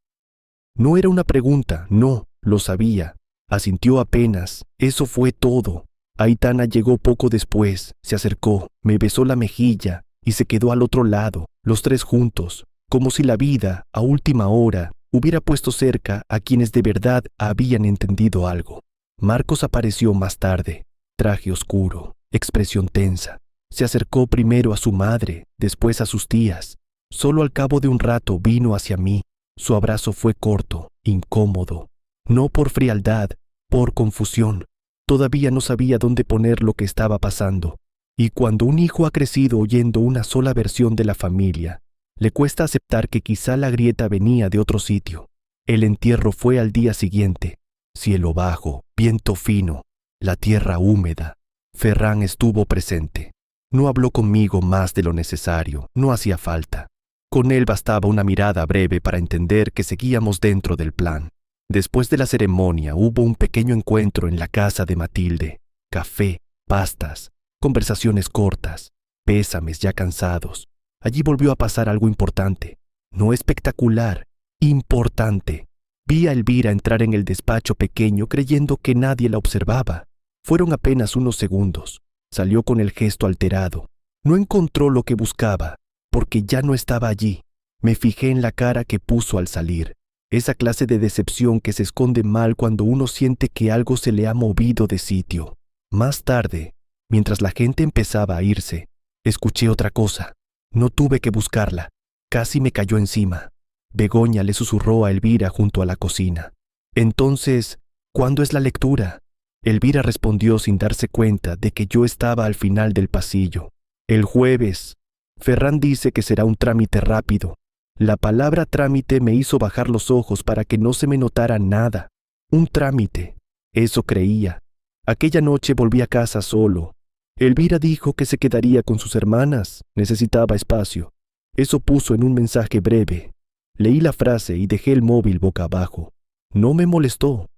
[SPEAKER 1] No era una pregunta, no, lo sabía. Asintió apenas, eso fue todo. Aitana llegó poco después, se acercó, me besó la mejilla y se quedó al otro lado, los 3 juntos, como si la vida, a última hora, hubiera puesto cerca a quienes de verdad habían entendido algo. Marcos apareció más tarde, traje oscuro, expresión tensa. Se acercó primero a su madre, después a sus tías. Solo al cabo de un rato vino hacia mí. Su abrazo fue corto, incómodo. No por frialdad, por confusión. Todavía no sabía dónde poner lo que estaba pasando. Y cuando un hijo ha crecido oyendo una sola versión de la familia, le cuesta aceptar que quizá la grieta venía de otro sitio. El entierro fue al día siguiente. Cielo bajo, viento fino, la tierra húmeda. Ferrán estuvo presente. No habló conmigo más de lo necesario, no hacía falta. Con él bastaba una mirada breve para entender que seguíamos dentro del plan. Después de la ceremonia hubo un pequeño encuentro en la casa de Matilde. Café, pastas, conversaciones cortas, pésames ya cansados. Allí volvió a pasar algo importante. No espectacular, importante. Vi a Elvira entrar en el despacho pequeño creyendo que nadie la observaba. Fueron apenas unos segundos. Salió con el gesto alterado. No encontró lo que buscaba, porque ya no estaba allí. Me fijé en la cara que puso al salir. Esa clase de decepción que se esconde mal cuando uno siente que algo se le ha movido de sitio. Más tarde, mientras la gente empezaba a irse, escuché otra cosa. No tuve que buscarla. Casi me cayó encima. Begoña le susurró a Elvira junto a la cocina. Entonces, ¿cuándo es la lectura? Elvira respondió sin darse cuenta de que yo estaba al final del pasillo. El jueves. Ferran dice que será un trámite rápido. La palabra trámite me hizo bajar los ojos para que no se me notara nada. Un trámite. Eso creía. Aquella noche volví a casa solo. Elvira dijo que se quedaría con sus hermanas. Necesitaba espacio. Eso puso en un mensaje breve. Leí la frase y dejé el móvil boca abajo. No me molestó.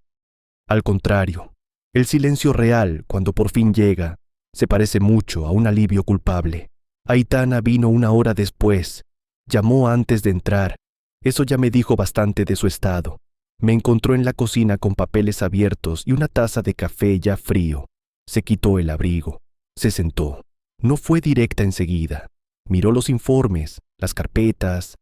[SPEAKER 1] Al contrario, el silencio real, cuando por fin llega, se parece mucho a un alivio culpable. Aitana vino una hora después. Llamó antes de entrar. Eso ya me dijo bastante de su estado. Me encontró en la cocina con papeles abiertos y una taza de café ya frío. Se quitó el abrigo. Se sentó. No fue directa enseguida. Miró los informes, las carpetas,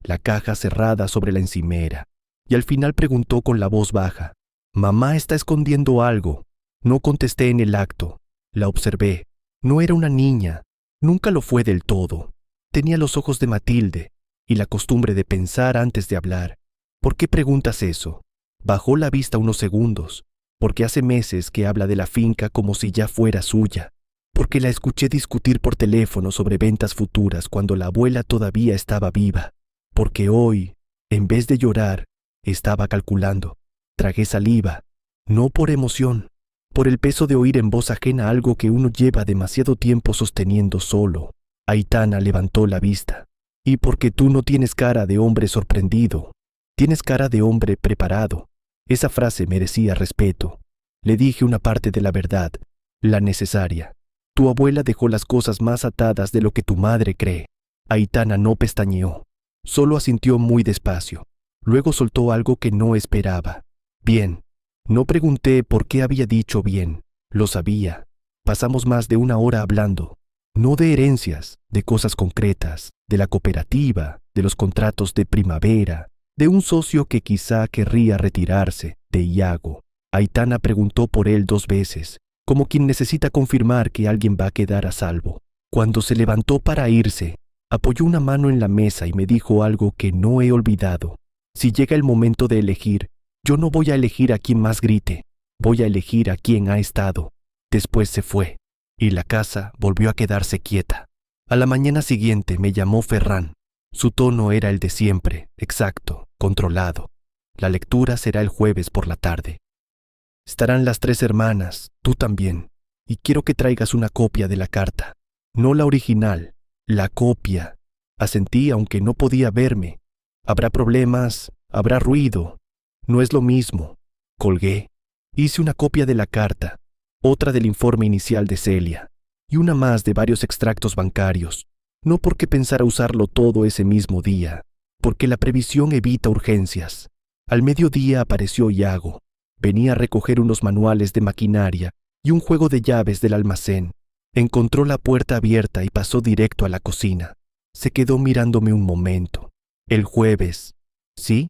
[SPEAKER 1] la caja cerrada sobre la encimera, y al final preguntó con la voz baja: «Mamá está escondiendo algo». No contesté en el acto. La observé. No era una niña. Nunca lo fue del todo. Tenía los ojos de Matilde y la costumbre de pensar antes de hablar. ¿Por qué preguntas eso? Bajó la vista unos segundos. Porque hace meses que habla de la finca como si ya fuera suya. Porque la escuché discutir por teléfono sobre ventas futuras cuando la abuela todavía estaba viva. Porque hoy, en vez de llorar, estaba calculando. Tragué saliva, no por emoción, por el peso de oír en voz ajena algo que uno lleva demasiado tiempo sosteniendo solo. Aitana levantó la vista. Y porque tú no tienes cara de hombre sorprendido, tienes cara de hombre preparado. Esa frase merecía respeto. Le dije una parte de la verdad, la necesaria. Tu abuela dejó las cosas más atadas de lo que tu madre cree. Aitana no pestañeó, solo asintió muy despacio. Luego soltó algo que no esperaba. Bien. No pregunté por qué había dicho bien. Lo sabía. Pasamos más de una hora hablando. No de herencias, de cosas concretas, de la cooperativa, de los contratos de primavera, de un socio que quizá querría retirarse, de Iago. Aitana preguntó por él 2 veces, como quien necesita confirmar que alguien va a quedar a salvo. Cuando se levantó para irse, apoyó una mano en la mesa y me dijo algo que no he olvidado. Si llega el momento de elegir, yo no voy a elegir a quien más grite, voy a elegir a quien ha estado. Después se fue, y la casa volvió a quedarse quieta. A la mañana siguiente me llamó Ferran. Su tono era el de siempre, exacto, controlado. La lectura será el jueves por la tarde. Estarán las 3 hermanas, tú también, y quiero que traigas una copia de la carta. No la original, la copia. Asentí aunque no podía verme. Habrá problemas, habrá ruido. No es lo mismo. Colgué. Hice una copia de la carta, otra del informe inicial de Celia, y una más de varios extractos bancarios. No porque pensara usarlo todo ese mismo día, porque la previsión evita urgencias. Al mediodía apareció Iago. Venía a recoger unos manuales de maquinaria y un juego de llaves del almacén. Encontró la puerta abierta y pasó directo a la cocina. Se quedó mirándome un momento. El jueves. ¿Sí?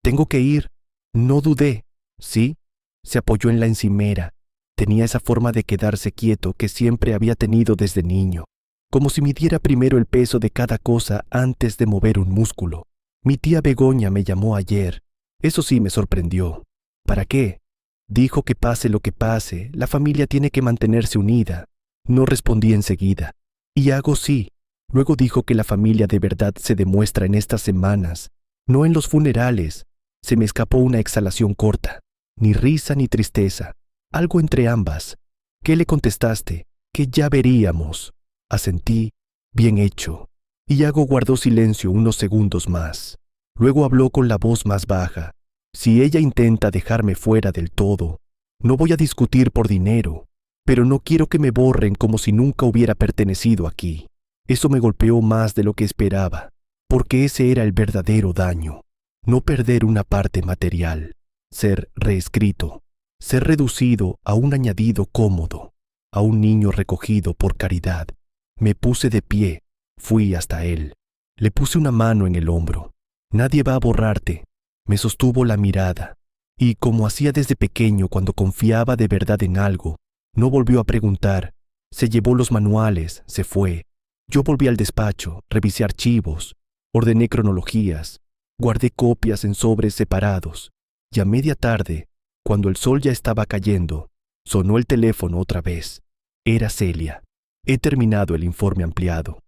[SPEAKER 1] Tengo que ir. No dudé. ¿Sí? Se apoyó en la encimera. Tenía esa forma de quedarse quieto que siempre había tenido desde niño, como si midiera primero el peso de cada cosa antes de mover un músculo. Mi tía Begoña me llamó ayer. Eso sí me sorprendió. ¿Para qué? Dijo que pase lo que pase, la familia tiene que mantenerse unida. No respondí enseguida. Iago sí. Luego dijo que la familia de verdad se demuestra en estas semanas, no en los funerales. Se me escapó una exhalación corta. Ni risa ni tristeza. Algo entre ambas. ¿Qué le contestaste? Que ya veríamos. Asentí. Bien hecho. Iago guardó silencio unos segundos más. Luego habló con la voz más baja. Si ella intenta dejarme fuera del todo, no voy a discutir por dinero, pero no quiero que me borren como si nunca hubiera pertenecido aquí. Eso me golpeó más de lo que esperaba, porque ese era el verdadero daño. No perder una parte material, ser reescrito, ser reducido a un añadido cómodo, a un niño recogido por caridad. Me puse de pie, fui hasta él. Le puse una mano en el hombro. Nadie va a borrarte. Me sostuvo la mirada, y como hacía desde pequeño cuando confiaba de verdad en algo, no volvió a preguntar. Se llevó los manuales, se fue. Yo volví al despacho, revisé archivos, ordené cronologías, guardé copias en sobres separados, y a media tarde, cuando el sol ya estaba cayendo, sonó el teléfono otra vez. Era Celia. He terminado el informe ampliado.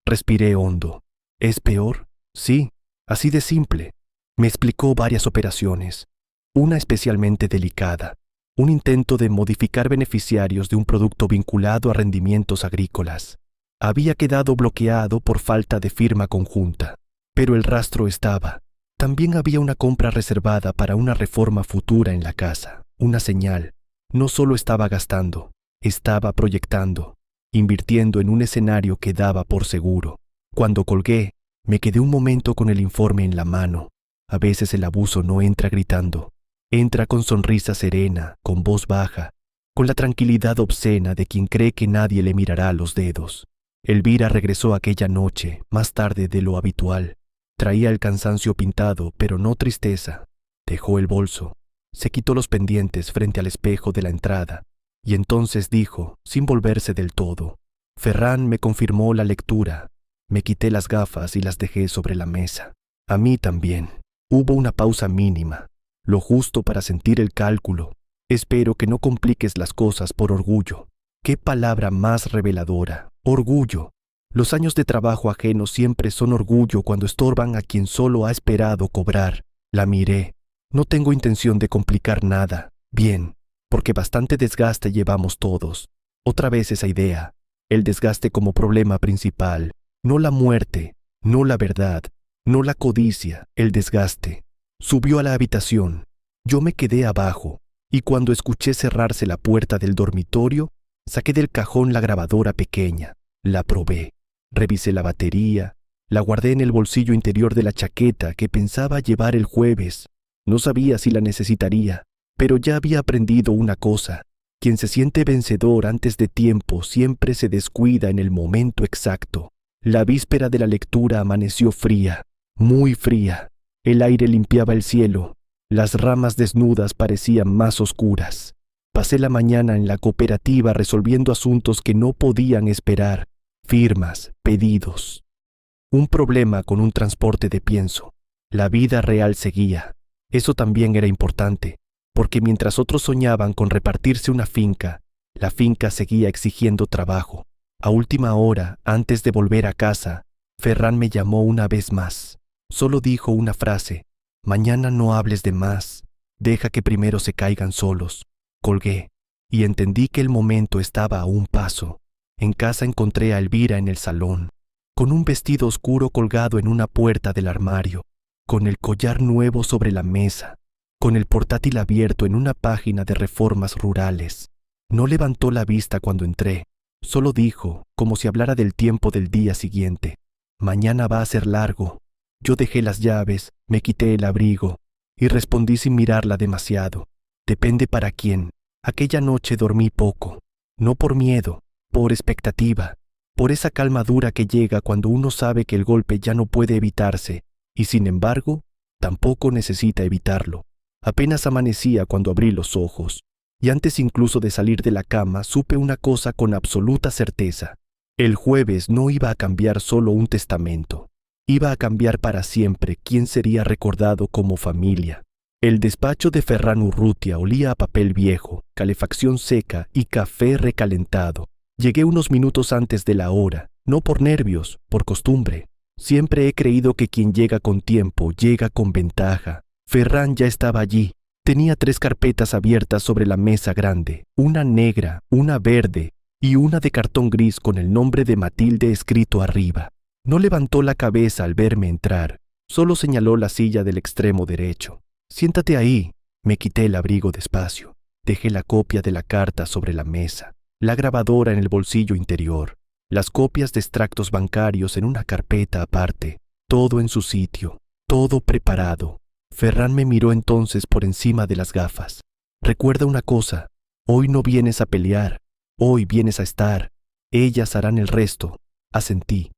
[SPEAKER 1] Respiré hondo. ¿Es peor? Sí, así de simple. Me explicó varias operaciones, una especialmente delicada, un intento de modificar beneficiarios de un producto vinculado a rendimientos agrícolas. Había quedado bloqueado por falta de firma conjunta, pero el rastro estaba. También había una compra reservada para una reforma futura en la casa, una señal. No solo estaba gastando, estaba proyectando, invirtiendo en un escenario que daba por seguro. Cuando colgué, me quedé un momento con el informe en la mano. A veces el abuso no entra gritando, entra con sonrisa serena, con voz baja, con la tranquilidad obscena de quien cree que nadie le mirará los dedos. Elvira regresó aquella noche, más tarde de lo habitual. Traía el cansancio pintado, pero no tristeza. Dejó el bolso, se quitó los pendientes frente al espejo de la entrada, y entonces dijo, sin volverse del todo, Ferran me confirmó la lectura. Me quité las gafas y las dejé sobre la mesa. A mí también. Hubo una pausa mínima, lo justo para sentir el cálculo. Espero que no compliques las cosas por orgullo. ¿Qué palabra más reveladora? Orgullo. Los años de trabajo ajeno siempre son orgullo cuando estorban a quien solo ha esperado cobrar. La miré. No tengo intención de complicar nada. Bien, porque bastante desgaste llevamos todos. Otra vez esa idea. El desgaste como problema principal. No la muerte, no la verdad, no la codicia, el desgaste. Subió a la habitación. Yo me quedé abajo, y cuando escuché cerrarse la puerta del dormitorio, saqué del cajón la grabadora pequeña, la probé, revisé la batería, la guardé en el bolsillo interior de la chaqueta que pensaba llevar el jueves. No sabía si la necesitaría, pero ya había aprendido una cosa. Quien se siente vencedor antes de tiempo siempre se descuida en el momento exacto. La víspera de la lectura amaneció fría, muy fría. El aire limpiaba el cielo. Las ramas desnudas parecían más oscuras. Pasé la mañana en la cooperativa resolviendo asuntos que no podían esperar. Firmas, pedidos. Un problema con un transporte de pienso. La vida real seguía. Eso también era importante, porque mientras otros soñaban con repartirse una finca, la finca seguía exigiendo trabajo. A última hora, antes de volver a casa, Ferran me llamó una vez más. Solo dijo una frase: mañana no hables de más, deja que primero se caigan solos. Colgué, y entendí que el momento estaba a un paso. En casa encontré a Elvira en el salón, con un vestido oscuro colgado en una puerta del armario, con el collar nuevo sobre la mesa, con el portátil abierto en una página de reformas rurales. No levantó la vista cuando entré. Solo dijo, como si hablara del tiempo del día siguiente: mañana va a ser largo. Yo dejé las llaves, me quité el abrigo y respondí sin mirarla demasiado: depende para quién. Aquella noche dormí poco, no por miedo, por expectativa, por esa calma dura que llega cuando uno sabe que el golpe ya no puede evitarse y sin embargo, tampoco necesita evitarlo. Apenas amanecía cuando abrí los ojos. Y antes incluso de salir de la cama, supe una cosa con absoluta certeza. El jueves no iba a cambiar solo un testamento. Iba a cambiar para siempre quién sería recordado como familia. El despacho de Ferran Urrutia olía a papel viejo, calefacción seca y café recalentado. Llegué unos minutos antes de la hora, no por nervios, por costumbre. Siempre he creído que quien llega con tiempo llega con ventaja. Ferran ya estaba allí. Tenía 3 carpetas abiertas sobre la mesa grande, una negra, una verde y una de cartón gris con el nombre de Matilde escrito arriba. No levantó la cabeza al verme entrar, solo señaló la silla del extremo derecho. «Siéntate ahí». Me quité el abrigo despacio. Dejé la copia de la carta sobre la mesa, la grabadora en el bolsillo interior, las copias de extractos bancarios en una carpeta aparte, todo en su sitio, todo preparado. Ferran me miró entonces por encima de las gafas. «Recuerda una cosa, hoy no vienes a pelear, hoy vienes a estar. Ellas harán el resto». Asentí.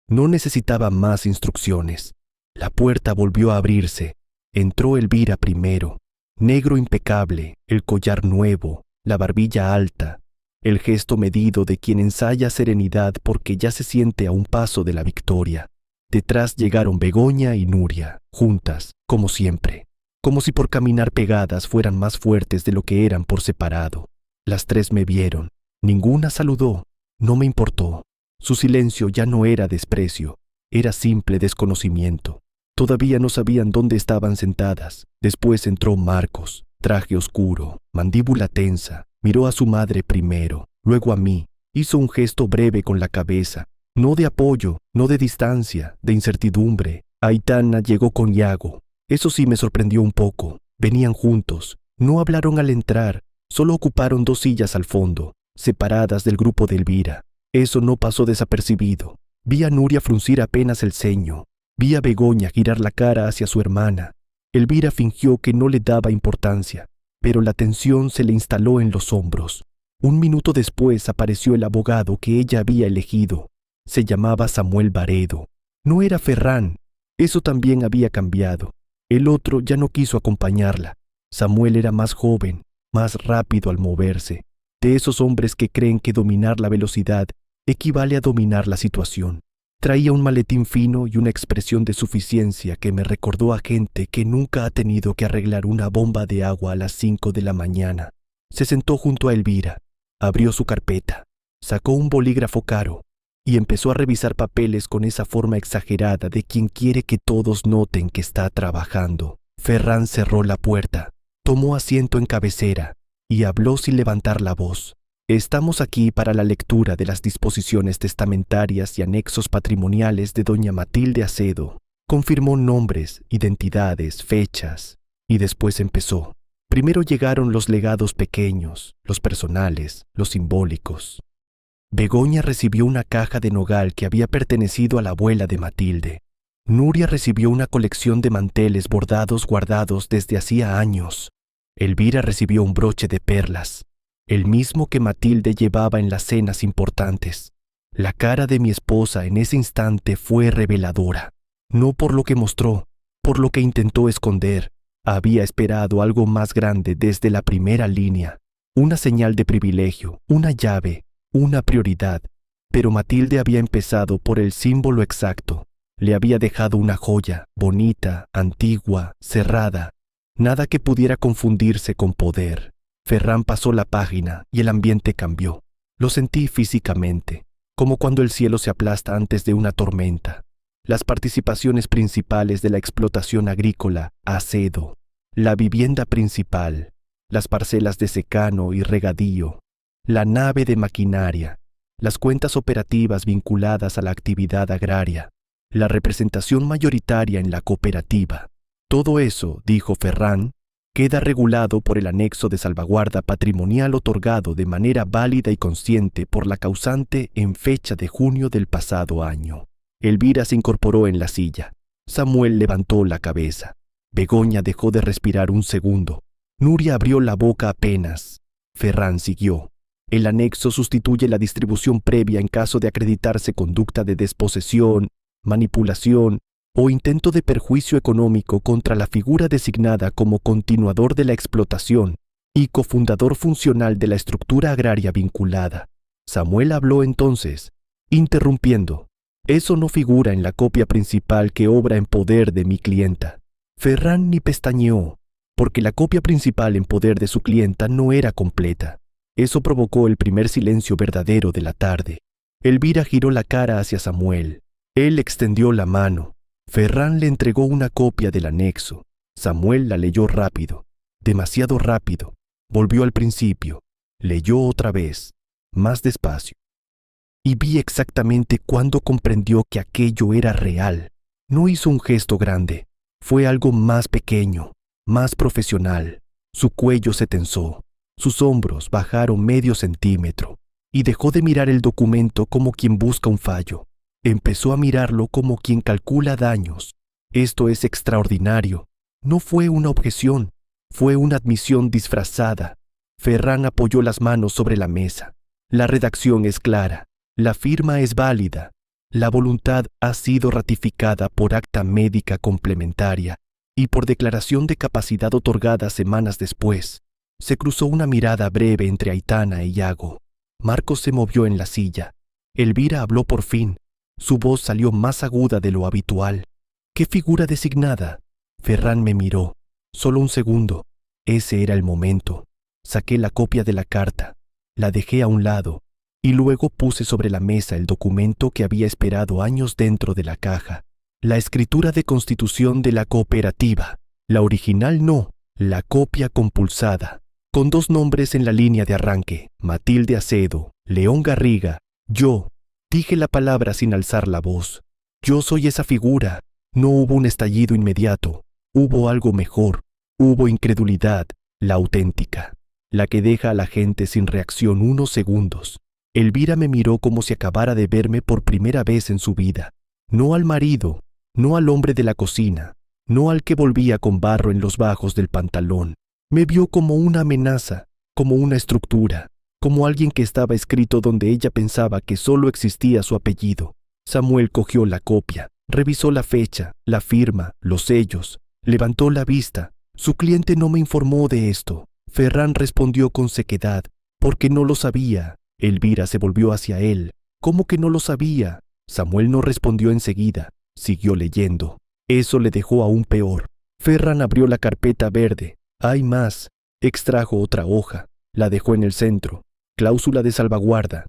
[SPEAKER 1] No necesitaba más instrucciones. La puerta volvió a abrirse. Entró Elvira primero, negro impecable, el collar nuevo, la barbilla alta, el gesto medido de quien ensaya serenidad porque ya se siente a un paso de la victoria. Detrás llegaron Begoña y Nuria, juntas, como siempre, como si por caminar pegadas fueran más fuertes de lo que eran por separado. Las tres me vieron. Ninguna saludó. No me importó. Su silencio ya no era desprecio, era simple desconocimiento. Todavía no sabían dónde estaban sentadas. Después entró Marcos, traje oscuro, mandíbula tensa. Miró a su madre primero, luego a mí. Hizo un gesto breve con la cabeza, no de apoyo, no de distancia, de incertidumbre. Aitana llegó con Yago. Eso sí me sorprendió un poco. Venían juntos. No hablaron al entrar, solo ocuparon 2 sillas al fondo, separadas del grupo de Elvira. Eso no pasó desapercibido. Vi a Nuria fruncir apenas el ceño. Vi a Begoña girar la cara hacia su hermana. Elvira fingió que no le daba importancia, pero la tensión se le instaló en los hombros. Un minuto después apareció el abogado que ella había elegido. Se llamaba Samuel Baredo. No era Ferran. Eso también había cambiado. El otro ya no quiso acompañarla. Samuel era más joven, más rápido al moverse. De esos hombres que creen que dominar la velocidad equivale a dominar la situación. Traía un maletín fino y una expresión de suficiencia que me recordó a gente que nunca ha tenido que arreglar una bomba de agua a las 5 de la mañana. Se sentó junto a Elvira, abrió su carpeta, sacó un bolígrafo caro y empezó a revisar papeles con esa forma exagerada de quien quiere que todos noten que está trabajando. Ferran cerró la puerta, tomó asiento en cabecera y habló sin levantar la voz. «Estamos aquí para la lectura de las disposiciones testamentarias y anexos patrimoniales de doña Matilde Acedo». Confirmó nombres, identidades, fechas, y después empezó. Primero llegaron los legados pequeños, los personales, los simbólicos. Begoña recibió una caja de nogal que había pertenecido a la abuela de Matilde. Nuria recibió una colección de manteles bordados guardados desde hacía años. Elvira recibió un broche de perlas, el mismo que Matilde llevaba en las cenas importantes. La cara de mi esposa en ese instante fue reveladora, no por lo que mostró, por lo que intentó esconder. Había esperado algo más grande desde la primera línea, una señal de privilegio, una llave, una prioridad, pero Matilde había empezado por el símbolo exacto. Le había dejado una joya, bonita, antigua, cerrada, nada que pudiera confundirse con poder. Ferran pasó la página y el ambiente cambió. Lo sentí físicamente, como cuando el cielo se aplasta antes de una tormenta. Las participaciones principales de la explotación agrícola, Acedo, la vivienda principal, las parcelas de secano y regadío, la nave de maquinaria, las cuentas operativas vinculadas a la actividad agraria, la representación mayoritaria en la cooperativa. Todo eso, dijo Ferran, queda regulado por el anexo de salvaguarda patrimonial otorgado de manera válida y consciente por la causante en fecha de junio del pasado año. Elvira se incorporó en la silla. Samuel levantó la cabeza. Begoña dejó de respirar un segundo. Nuria abrió la boca apenas. Ferran siguió. El anexo sustituye la distribución previa en caso de acreditarse conducta de desposesión, manipulación o intento de perjuicio económico contra la figura designada como continuador de la explotación y cofundador funcional de la estructura agraria vinculada. Samuel habló entonces, interrumpiendo. Eso no figura en la copia principal que obra en poder de mi clienta. Ferran ni pestañeó, porque la copia principal en poder de su clienta no era completa. Eso provocó el primer silencio verdadero de la tarde. Elvira giró la cara hacia Samuel. Él extendió la mano. Ferran le entregó una copia del anexo. Samuel la leyó rápido, demasiado rápido. Volvió al principio. Leyó otra vez, más despacio. y vi exactamente cuándo comprendió que aquello era real. No hizo un gesto grande, fue algo más pequeño, más profesional. Su cuello se tensó, sus hombros bajaron medio centímetro y dejó de mirar el documento como quien busca un fallo. Empezó a mirarlo como quien calcula daños. Esto es extraordinario. No fue una objeción, fue una admisión disfrazada. Ferran apoyó las manos sobre la mesa. La redacción es clara, la firma es válida, la voluntad ha sido ratificada por acta médica complementaria y por declaración de capacidad otorgada semanas después. Se cruzó una mirada breve entre Aitana y Yago. Marcos se movió en la silla. Elvira habló por fin. Su voz salió más aguda de lo habitual. ¿Qué figura designada? Ferran me miró. Solo un segundo. Ese era el momento. Saqué la copia de la carta, la dejé a un lado y luego puse sobre la mesa el documento que había esperado años dentro de la caja. La escritura de constitución de la cooperativa. La original no, la copia compulsada, con 2 nombres en la línea de arranque: Matilde Acedo, León Garriga, yo. Dije la palabra sin alzar la voz. Yo soy esa figura. No hubo un estallido inmediato. Hubo algo mejor. Hubo incredulidad, la auténtica, la que deja a la gente sin reacción unos segundos. Elvira me miró como si acabara de verme por primera vez en su vida. No al marido, no al hombre de la cocina, no al que volvía con barro en los bajos del pantalón. Me vio como una amenaza, como una estructura, como alguien que estaba escrito donde ella pensaba que solo existía su apellido. Samuel cogió la copia, revisó la fecha, la firma, los sellos, levantó la vista. Su cliente no me informó de esto. Ferran respondió con sequedad, porque no lo sabía. Elvira se volvió hacia él. ¿Cómo que no lo sabía? Samuel no respondió enseguida. Siguió leyendo. Eso le dejó aún peor. Ferran abrió la carpeta verde. Hay más. Extrajo otra hoja. La dejó en el centro. Cláusula de salvaguarda.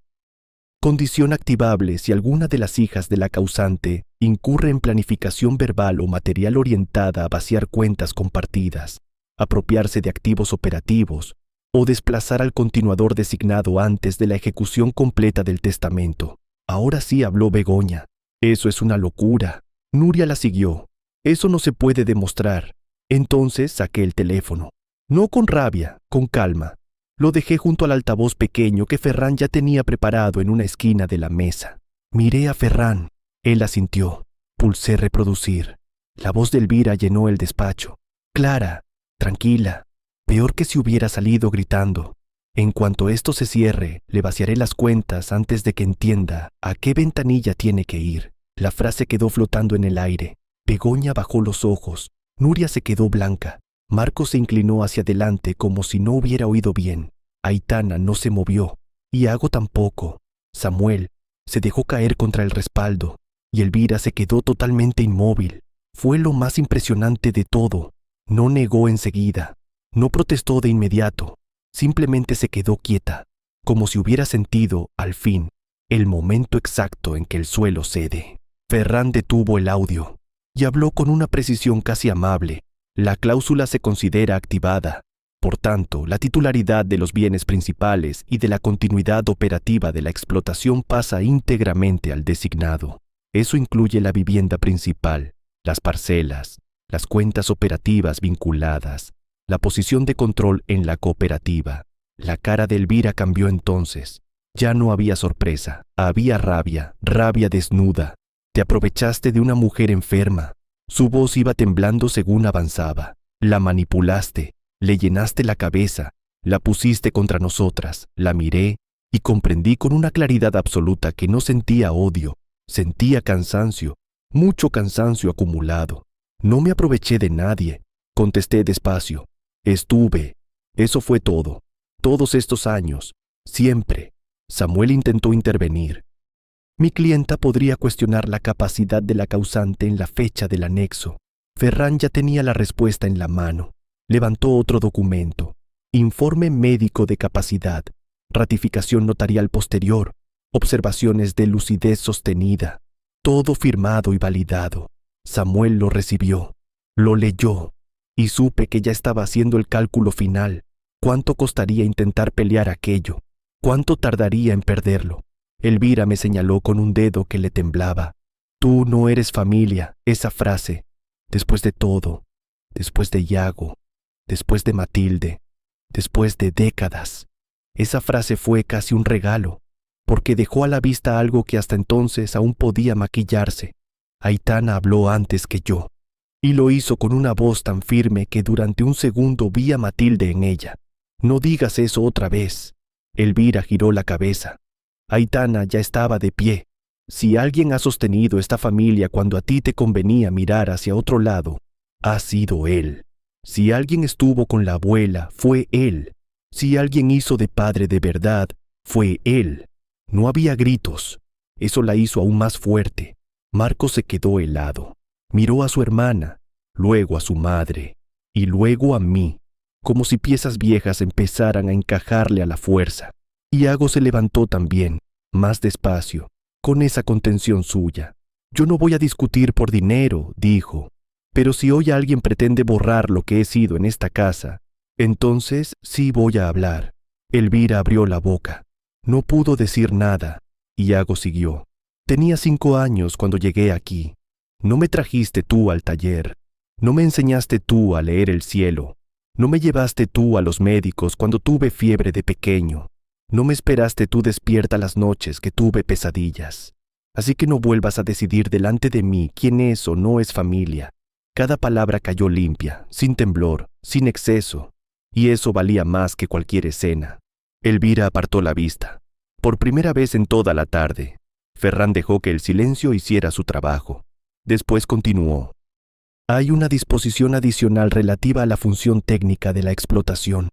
[SPEAKER 1] Condición activable si alguna de las hijas de la causante incurre en planificación verbal o material orientada a vaciar cuentas compartidas, apropiarse de activos operativos o desplazar al continuador designado antes de la ejecución completa del testamento. Ahora sí habló Begoña. Eso es una locura. Nuria la siguió. Eso no se puede demostrar. Entonces saqué el teléfono. No con rabia, con calma. Lo dejé junto al altavoz pequeño que Ferran ya tenía preparado en una esquina de la mesa. Miré a Ferran. Él asintió. Pulsé reproducir. La voz de Elvira llenó el despacho. Clara, tranquila. Peor que si hubiera salido gritando. En cuanto esto se cierre, le vaciaré las cuentas antes de que entienda a qué ventanilla tiene que ir. La frase quedó flotando en el aire. Begoña bajó los ojos. Nuria se quedó blanca. Marcos se inclinó hacia adelante como si no hubiera oído bien. Aitana no se movió. Iago tampoco. Samuel se dejó caer contra el respaldo. Y Elvira se quedó totalmente inmóvil. Fue lo más impresionante de todo. No negó enseguida. No protestó de inmediato. Simplemente se quedó quieta, como si hubiera sentido, al fin, el momento exacto en que el suelo cede. Ferran detuvo el audio y habló con una precisión casi amable. La cláusula se considera activada. Por tanto, la titularidad de los bienes principales y de la continuidad operativa de la explotación pasa íntegramente al designado. Eso incluye la vivienda principal, las parcelas, las cuentas operativas vinculadas, la posición de control en la cooperativa. La cara de Elvira cambió entonces. Ya no había sorpresa, había rabia, rabia desnuda. Te aprovechaste de una mujer enferma. Su voz iba temblando según avanzaba. La manipulaste, le llenaste la cabeza, la pusiste contra nosotras. La miré y comprendí con una claridad absoluta que no sentía odio, sentía cansancio, mucho cansancio acumulado. No me aproveché de nadie, contesté despacio. Estuve, eso fue todo, todos estos años, siempre. Samuel intentó intervenir. Mi clienta podría cuestionar la capacidad de la causante en la fecha del anexo. Ferran ya tenía la respuesta en la mano. Levantó otro documento. Informe médico de capacidad, ratificación notarial posterior, observaciones de lucidez sostenida, todo firmado y validado. Samuel lo recibió, lo leyó, y supe que ya estaba haciendo el cálculo final. ¿Cuánto costaría intentar pelear aquello? ¿Cuánto tardaría en perderlo? Elvira me señaló con un dedo que le temblaba. Tú no eres familia, esa frase. Después de todo, después de Yago, después de Matilde, después de décadas. Esa frase fue casi un regalo, porque dejó a la vista algo que hasta entonces aún podía maquillarse. Aitana habló antes que yo, y lo hizo con una voz tan firme que durante un segundo vi a Matilde en ella. No digas eso otra vez. Elvira giró la cabeza. Aitana ya estaba de pie. Si alguien ha sostenido esta familia cuando a ti te convenía mirar hacia otro lado, ha sido él. Si alguien estuvo con la abuela, fue él. Si alguien hizo de padre de verdad, fue él. No había gritos. Eso la hizo aún más fuerte. Marcos se quedó helado. Miró a su hermana, luego a su madre, y luego a mí, como si piezas viejas empezaran a encajarle a la fuerza. Iago se levantó también, más despacio, con esa contención suya. Yo no voy a discutir por dinero, dijo, pero si hoy alguien pretende borrar lo que he sido en esta casa, entonces sí voy a hablar. Elvira abrió la boca. No pudo decir nada. Iago siguió. Tenía 5 años cuando llegué aquí. No me trajiste tú al taller. No me enseñaste tú a leer el cielo. No me llevaste tú a los médicos cuando tuve fiebre de pequeño. No me esperaste tú despierta las noches que tuve pesadillas. Así que no vuelvas a decidir delante de mí quién es o no es familia. Cada palabra cayó limpia, sin temblor, sin exceso, y eso valía más que cualquier escena. Elvira apartó la vista. Por primera vez en toda la tarde, Ferran dejó que el silencio hiciera su trabajo. Después continuó. Hay una disposición adicional relativa a la función técnica de la explotación.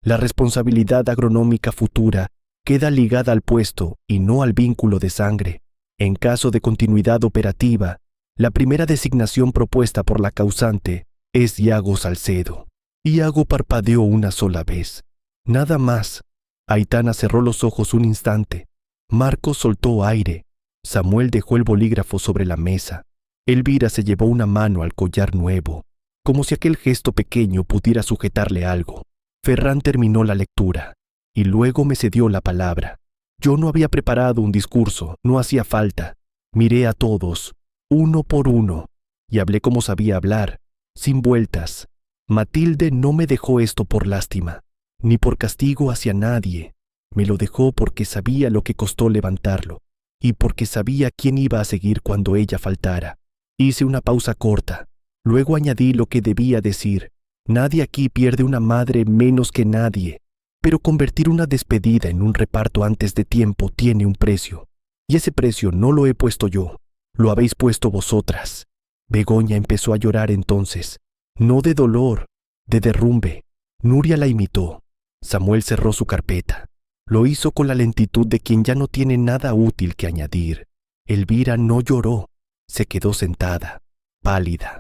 [SPEAKER 1] La responsabilidad agronómica futura queda ligada al puesto y no al vínculo de sangre. En caso de continuidad operativa, la primera designación propuesta por la causante es Iago Salcedo. Iago parpadeó una sola vez. Nada más. Aitana cerró los ojos un instante. Marcos soltó aire. Samuel dejó el bolígrafo sobre la mesa. Elvira se llevó una mano al collar nuevo, como si aquel gesto pequeño pudiera sujetarle algo. Ferran terminó la lectura, y luego me cedió la palabra. Yo no había preparado un discurso, no hacía falta. Miré a todos, uno por uno, y hablé como sabía hablar, sin vueltas. Matilde no me dejó esto por lástima, ni por castigo hacia nadie. Me lo dejó porque sabía lo que costó levantarlo, y porque sabía quién iba a seguir cuando ella faltara. Hice una pausa corta, luego añadí lo que debía decir. Nadie aquí pierde una madre menos que nadie, pero convertir una despedida en un reparto antes de tiempo tiene un precio, y ese precio no lo he puesto yo, lo habéis puesto vosotras. Begoña empezó a llorar entonces, no de dolor, de derrumbe. Nuria la imitó. Samuel cerró su carpeta. Lo hizo con la lentitud de quien ya no tiene nada útil que añadir. Elvira no lloró, se quedó sentada, pálida,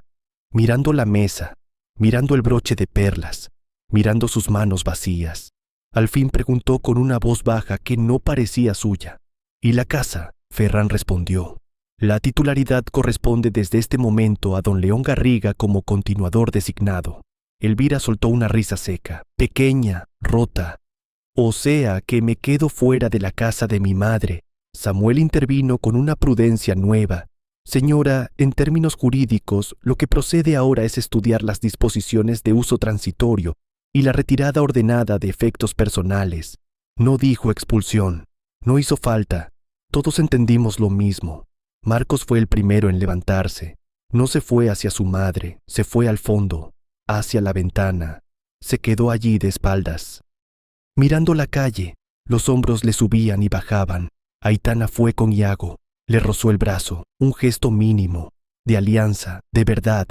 [SPEAKER 1] mirando la mesa, mirando el broche de perlas, mirando sus manos vacías. Al fin preguntó con una voz baja que no parecía suya. ¿Y la casa? Ferran respondió. La titularidad corresponde desde este momento a don León Garriga como continuador designado. Elvira soltó una risa seca, pequeña, rota. O sea que me quedo fuera de la casa de mi madre. Samuel intervino con una prudencia nueva. Señora, en términos jurídicos, lo que procede ahora es estudiar las disposiciones de uso transitorio y la retirada ordenada de efectos personales. No dijo expulsión. No hizo falta. Todos entendimos lo mismo. Marcos fue el primero en levantarse. No se fue hacia su madre, se fue al fondo, hacia la ventana. Se quedó allí de espaldas. Mirando la calle, los hombros le subían y bajaban. Aitana fue con Iago. Le rozó el brazo, un gesto mínimo, de alianza, de verdad.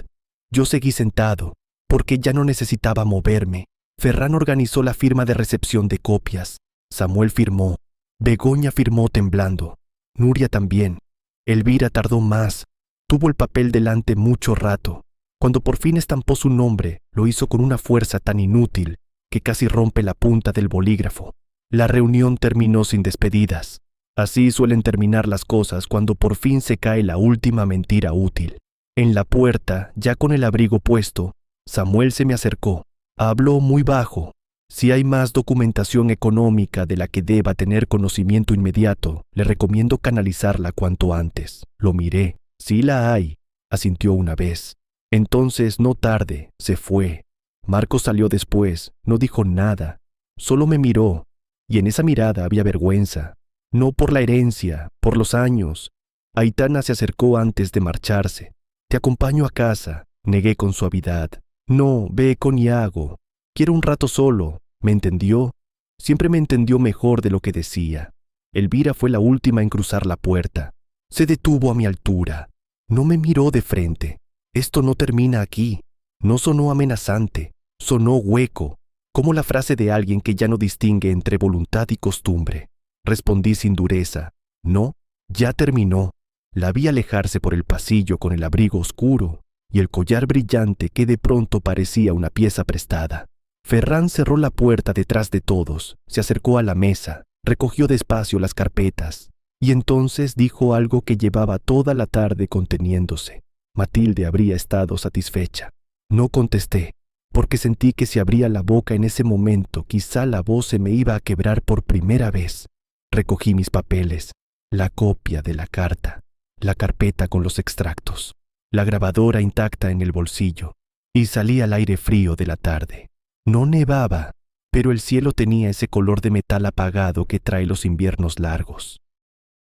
[SPEAKER 1] Yo seguí sentado, porque ya no necesitaba moverme. Ferran organizó la firma de recepción de copias. Samuel firmó. Begoña firmó temblando. Nuria también. Elvira tardó más. Tuvo el papel delante mucho rato. Cuando por fin estampó su nombre, lo hizo con una fuerza tan inútil que casi rompe la punta del bolígrafo. La reunión terminó sin despedidas. Así suelen terminar las cosas cuando por fin se cae la última mentira útil. En la puerta, ya con el abrigo puesto, Samuel se me acercó. Habló muy bajo. Si hay más documentación económica de la que deba tener conocimiento inmediato, le recomiendo canalizarla cuanto antes. Lo miré. Sí la hay, asintió una vez. Entonces, no tarde, se fue. Marcos salió después, no dijo nada, solo me miró, y en esa mirada había vergüenza. No por la herencia, por los años. Aitana se acercó antes de marcharse. Te acompaño a casa, negué con suavidad. No, ve con Iago. Quiero un rato solo. ¿Me entendió? Siempre me entendió mejor de lo que decía. Elvira fue la última en cruzar la puerta. Se detuvo a mi altura. No me miró de frente. Esto no termina aquí. No sonó amenazante. Sonó hueco, como la frase de alguien que ya no distingue entre voluntad y costumbre. Respondí sin dureza. No, ya terminó. La vi alejarse por el pasillo con el abrigo oscuro y el collar brillante que de pronto parecía una pieza prestada. Ferran cerró la puerta detrás de todos, se acercó a la mesa, recogió despacio las carpetas y entonces dijo algo que llevaba toda la tarde conteniéndose. Matilde habría estado satisfecha. No contesté, porque sentí que si abría la boca en ese momento quizá la voz se me iba a quebrar por primera vez. Recogí mis papeles, la copia de la carta, la carpeta con los extractos, la grabadora intacta en el bolsillo, y salí al aire frío de la tarde. No nevaba, pero el cielo tenía ese color de metal apagado que trae los inviernos largos.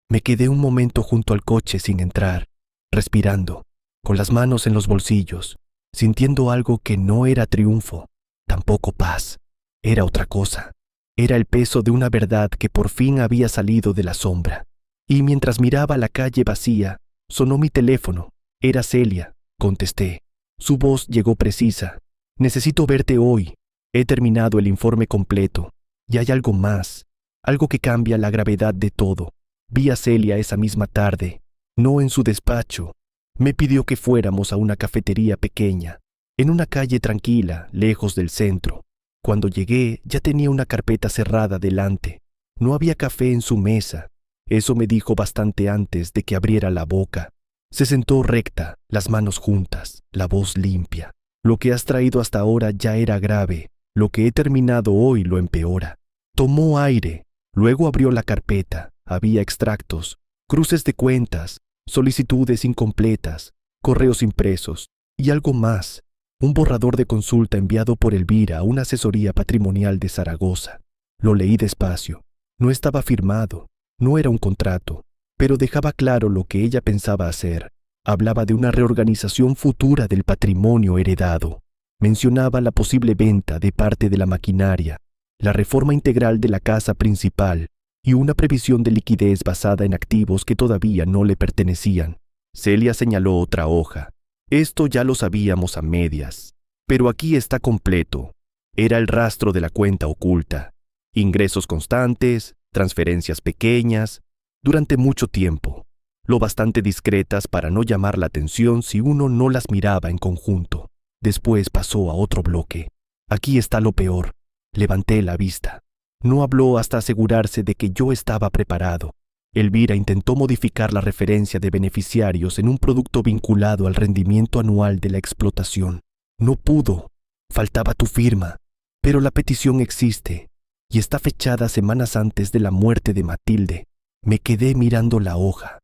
[SPEAKER 1] Me quedé un momento junto al coche sin entrar, respirando, con las manos en los bolsillos, sintiendo algo que no era triunfo, tampoco paz, era otra cosa. Era el peso de una verdad que por fin había salido de la sombra. Y mientras miraba la calle vacía, sonó mi teléfono. Era Celia, contesté. Su voz llegó precisa. Necesito verte hoy. He terminado el informe completo. Y hay algo más, algo que cambia la gravedad de todo. Vi a Celia esa misma tarde, no en su despacho. Me pidió que fuéramos a una cafetería pequeña, en una calle tranquila, lejos del centro. Cuando llegué, ya tenía una carpeta cerrada delante. No había café en su mesa. Eso me dijo bastante antes de que abriera la boca. Se sentó recta, las manos juntas, la voz limpia. Lo que has traído hasta ahora ya era grave. Lo que he terminado hoy lo empeora. Tomó aire. Luego abrió la carpeta. Había extractos, cruces de cuentas, solicitudes incompletas, correos impresos y algo más. Un borrador de consulta enviado por Elvira a una asesoría patrimonial de Zaragoza. Lo leí despacio. No estaba firmado, no era un contrato, pero dejaba claro lo que ella pensaba hacer. Hablaba de una reorganización futura del patrimonio heredado. Mencionaba la posible venta de parte de la maquinaria, la reforma integral de la casa principal y una previsión de liquidez basada en activos que todavía no le pertenecían. Celia señaló otra hoja. Esto ya lo sabíamos a medias, pero aquí está completo. Era el rastro de la cuenta oculta. Ingresos constantes, transferencias pequeñas, durante mucho tiempo, lo bastante discretas para no llamar la atención si uno no las miraba en conjunto. Después pasó a otro bloque. Aquí está lo peor. Levanté la vista. No habló hasta asegurarse de que yo estaba preparado. Elvira intentó modificar la referencia de beneficiarios en un producto vinculado al rendimiento anual de la explotación. No pudo. Faltaba tu firma. Pero la petición existe y está fechada semanas antes de la muerte de Matilde. Me quedé mirando la hoja.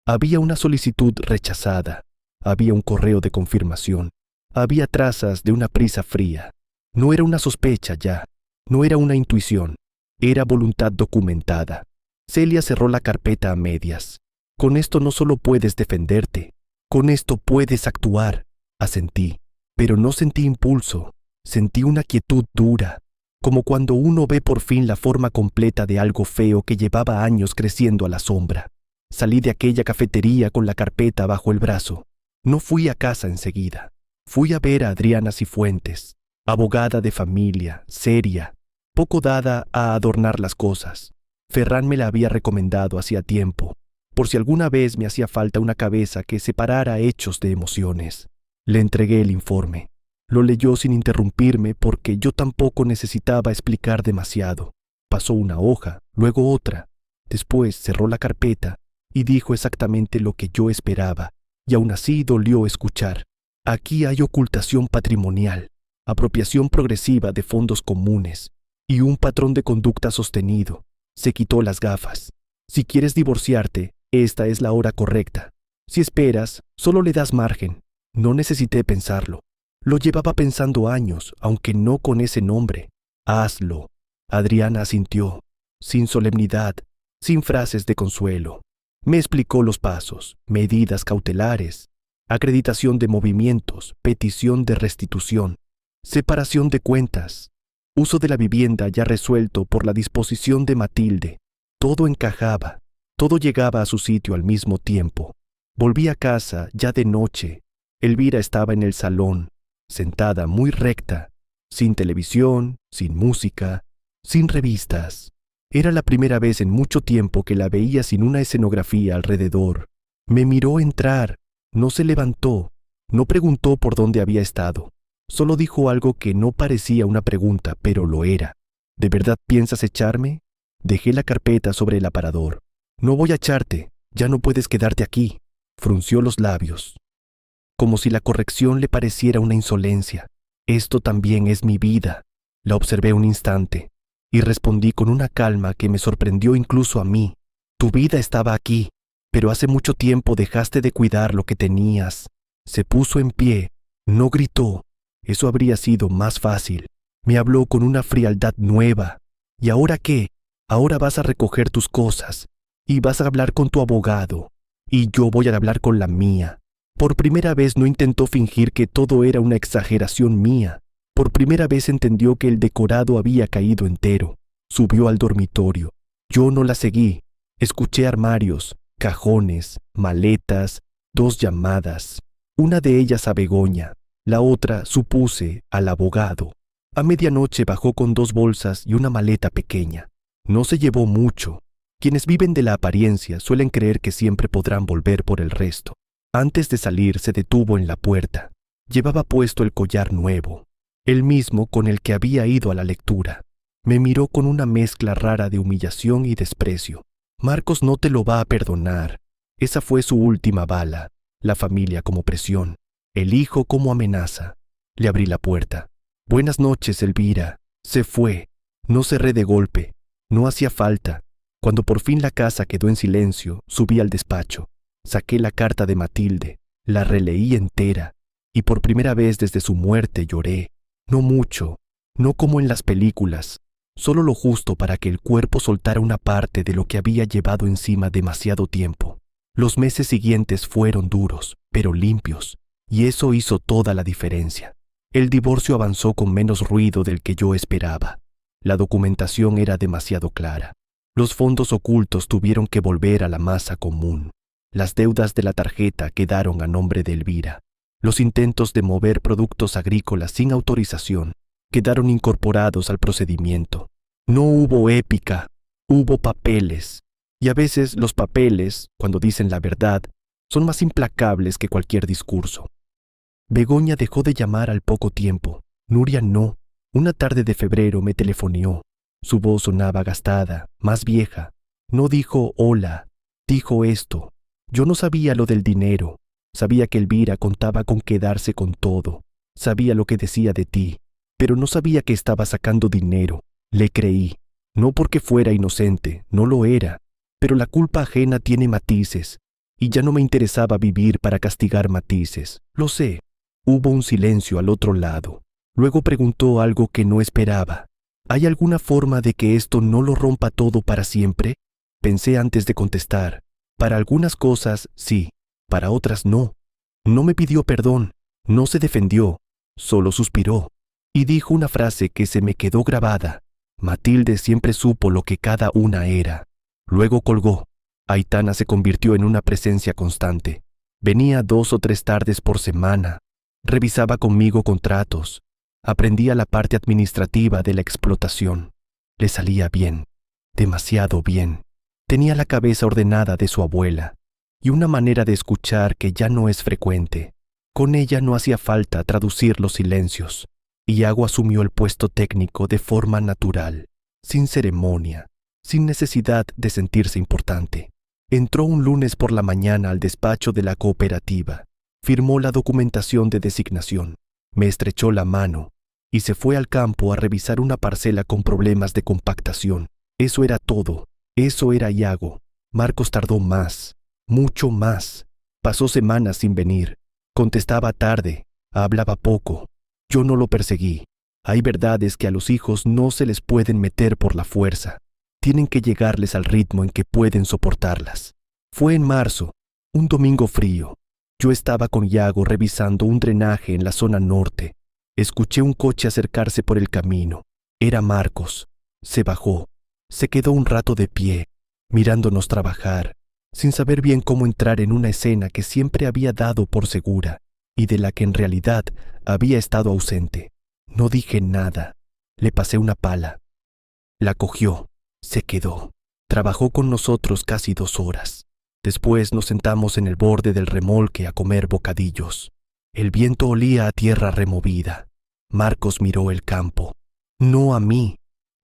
[SPEAKER 1] Había una solicitud rechazada. Había un correo de confirmación. Había trazas de una prisa fría. No era una sospecha ya. No era una intuición. Era voluntad documentada. Celia cerró la carpeta a medias. Con esto no solo puedes defenderte, con esto puedes actuar, asentí. Pero no sentí impulso, sentí una quietud dura, como cuando uno ve por fin la forma completa de algo feo que llevaba años creciendo a la sombra. Salí de aquella cafetería con la carpeta bajo el brazo. No fui a casa enseguida. Fui a ver a Adriana Cifuentes, abogada de familia, seria, poco dada a adornar las cosas. Ferran me la había recomendado hacía tiempo, por si alguna vez me hacía falta una cabeza que separara hechos de emociones. Le entregué el informe. Lo leyó sin interrumpirme porque yo tampoco necesitaba explicar demasiado. Pasó una hoja, luego otra. Después cerró la carpeta y dijo exactamente lo que yo esperaba, y aún así dolió escuchar. Aquí hay ocultación patrimonial. apropiación progresiva de fondos comunes y un patrón de conducta sostenido. Se quitó las gafas. Si quieres divorciarte, esta es la hora correcta. Si esperas, solo le das margen. No necesité pensarlo. Lo llevaba pensando años, aunque no con ese nombre. Hazlo. Adriana asintió, sin solemnidad, sin frases de consuelo. Me explicó los pasos, medidas cautelares, acreditación de movimientos, petición de restitución, separación de cuentas, uso de la vivienda ya resuelto por la disposición de Matilde. Todo encajaba, todo llegaba a su sitio al mismo tiempo. Volví a casa ya de noche. Elvira estaba en el salón, sentada muy recta, sin televisión, sin música, sin revistas. Era la primera vez en mucho tiempo que la veía sin una escenografía alrededor. Me miró entrar, no se levantó, no preguntó por dónde había estado. Solo dijo algo que no parecía una pregunta, pero lo era. ¿De verdad piensas echarme? Dejé la carpeta sobre el aparador. No voy a echarte, ya no puedes quedarte aquí. Frunció los labios, como si la corrección le pareciera una insolencia. Esto también es mi vida. La observé un instante y respondí con una calma que me sorprendió incluso a mí. Tu vida estaba aquí, pero hace mucho tiempo dejaste de cuidar lo que tenías. Se puso en pie, no gritó. Eso habría sido más fácil. Me habló con una frialdad nueva. ¿Y ahora qué? Ahora vas a recoger tus cosas y vas a hablar con tu abogado. Y yo voy a hablar con la mía. Por primera vez no intentó fingir que todo era una exageración mía. Por primera vez entendió que el decorado había caído entero. Subió al dormitorio. Yo no la seguí. Escuché armarios, cajones, maletas, 2 llamadas. Una de ellas a Begoña, la otra, supuse, al abogado. A medianoche bajó con 2 bolsas y una maleta pequeña. No se llevó mucho. Quienes viven de la apariencia suelen creer que siempre podrán volver por el resto. Antes de salir se detuvo en la puerta. Llevaba puesto el collar nuevo, el mismo con el que había ido a la lectura. Me miró con una mezcla rara de humillación y desprecio. Marcos no te lo va a perdonar. Esa fue su última bala. La familia como presión, el hijo como amenaza. Le abrí la puerta. Buenas noches, Elvira. Se fue. No cerré de golpe. No hacía falta. Cuando por fin la casa quedó en silencio, subí al despacho. Saqué la carta de Matilde, la releí entera, y por primera vez desde su muerte lloré. No mucho, no como en las películas, solo lo justo para que el cuerpo soltara una parte de lo que había llevado encima demasiado tiempo. Los meses siguientes fueron duros, pero limpios, y eso hizo toda la diferencia. El divorcio avanzó con menos ruido del que yo esperaba. La documentación era demasiado clara. Los fondos ocultos tuvieron que volver a la masa común. Las deudas de la tarjeta quedaron a nombre de Elvira. Los intentos de mover productos agrícolas sin autorización quedaron incorporados al procedimiento. No hubo épica, hubo papeles. Y a veces los papeles, cuando dicen la verdad, son más implacables que cualquier discurso. Begoña dejó de llamar al poco tiempo. Nuria no. Una tarde de febrero me telefoneó. Su voz sonaba gastada, más vieja. No dijo hola, dijo esto. Yo no sabía lo del dinero. Sabía que Elvira contaba con quedarse con todo. Sabía lo que decía de ti, pero no sabía que estaba sacando dinero. Le creí. No porque fuera inocente, no lo era. Pero la culpa ajena tiene matices, y ya no me interesaba vivir para castigar matices. Lo sé. Hubo un silencio al otro lado. Luego preguntó algo que no esperaba. ¿Hay alguna forma de que esto no lo rompa todo para siempre? Pensé antes de contestar. Para algunas cosas, sí. Para otras, no. No me pidió perdón. No se defendió. Solo suspiró. Y dijo una frase que se me quedó grabada. Matilde siempre supo lo que cada una era. Luego colgó. Aitana se convirtió en una presencia constante. Venía 2 o 3 tardes por semana. Revisaba conmigo contratos. Aprendía la parte administrativa de la explotación. Le salía bien, demasiado bien. Tenía la cabeza ordenada de su abuela y una manera de escuchar que ya no es frecuente. Con ella no hacía falta traducir los silencios. Iago asumió el puesto técnico de forma natural, sin ceremonia, sin necesidad de sentirse importante. Entró un lunes por la mañana al despacho de la cooperativa. Firmó la documentación de designación. Me estrechó la mano. y se fue al campo a revisar una parcela con problemas de compactación. Eso era todo. Eso era Iago. Marcos tardó más, mucho más. Pasó semanas sin venir. Contestaba tarde, hablaba poco. Yo no lo perseguí. Hay verdades que a los hijos no se les pueden meter por la fuerza. Tienen que llegarles al ritmo en que pueden soportarlas. Fue en marzo, un domingo frío. Yo estaba con Iago revisando un drenaje en la zona norte. Escuché un coche acercarse por el camino. Era Marcos. Se bajó. Se quedó un rato de pie, mirándonos trabajar, sin saber bien cómo entrar en una escena que siempre había dado por segura y de la que en realidad había estado ausente. No dije nada. Le pasé una pala. La cogió. Se quedó. Trabajó con nosotros casi 2 horas. Después nos sentamos en el borde del remolque a comer bocadillos. El viento olía a tierra removida. Marcos miró el campo, no a mí,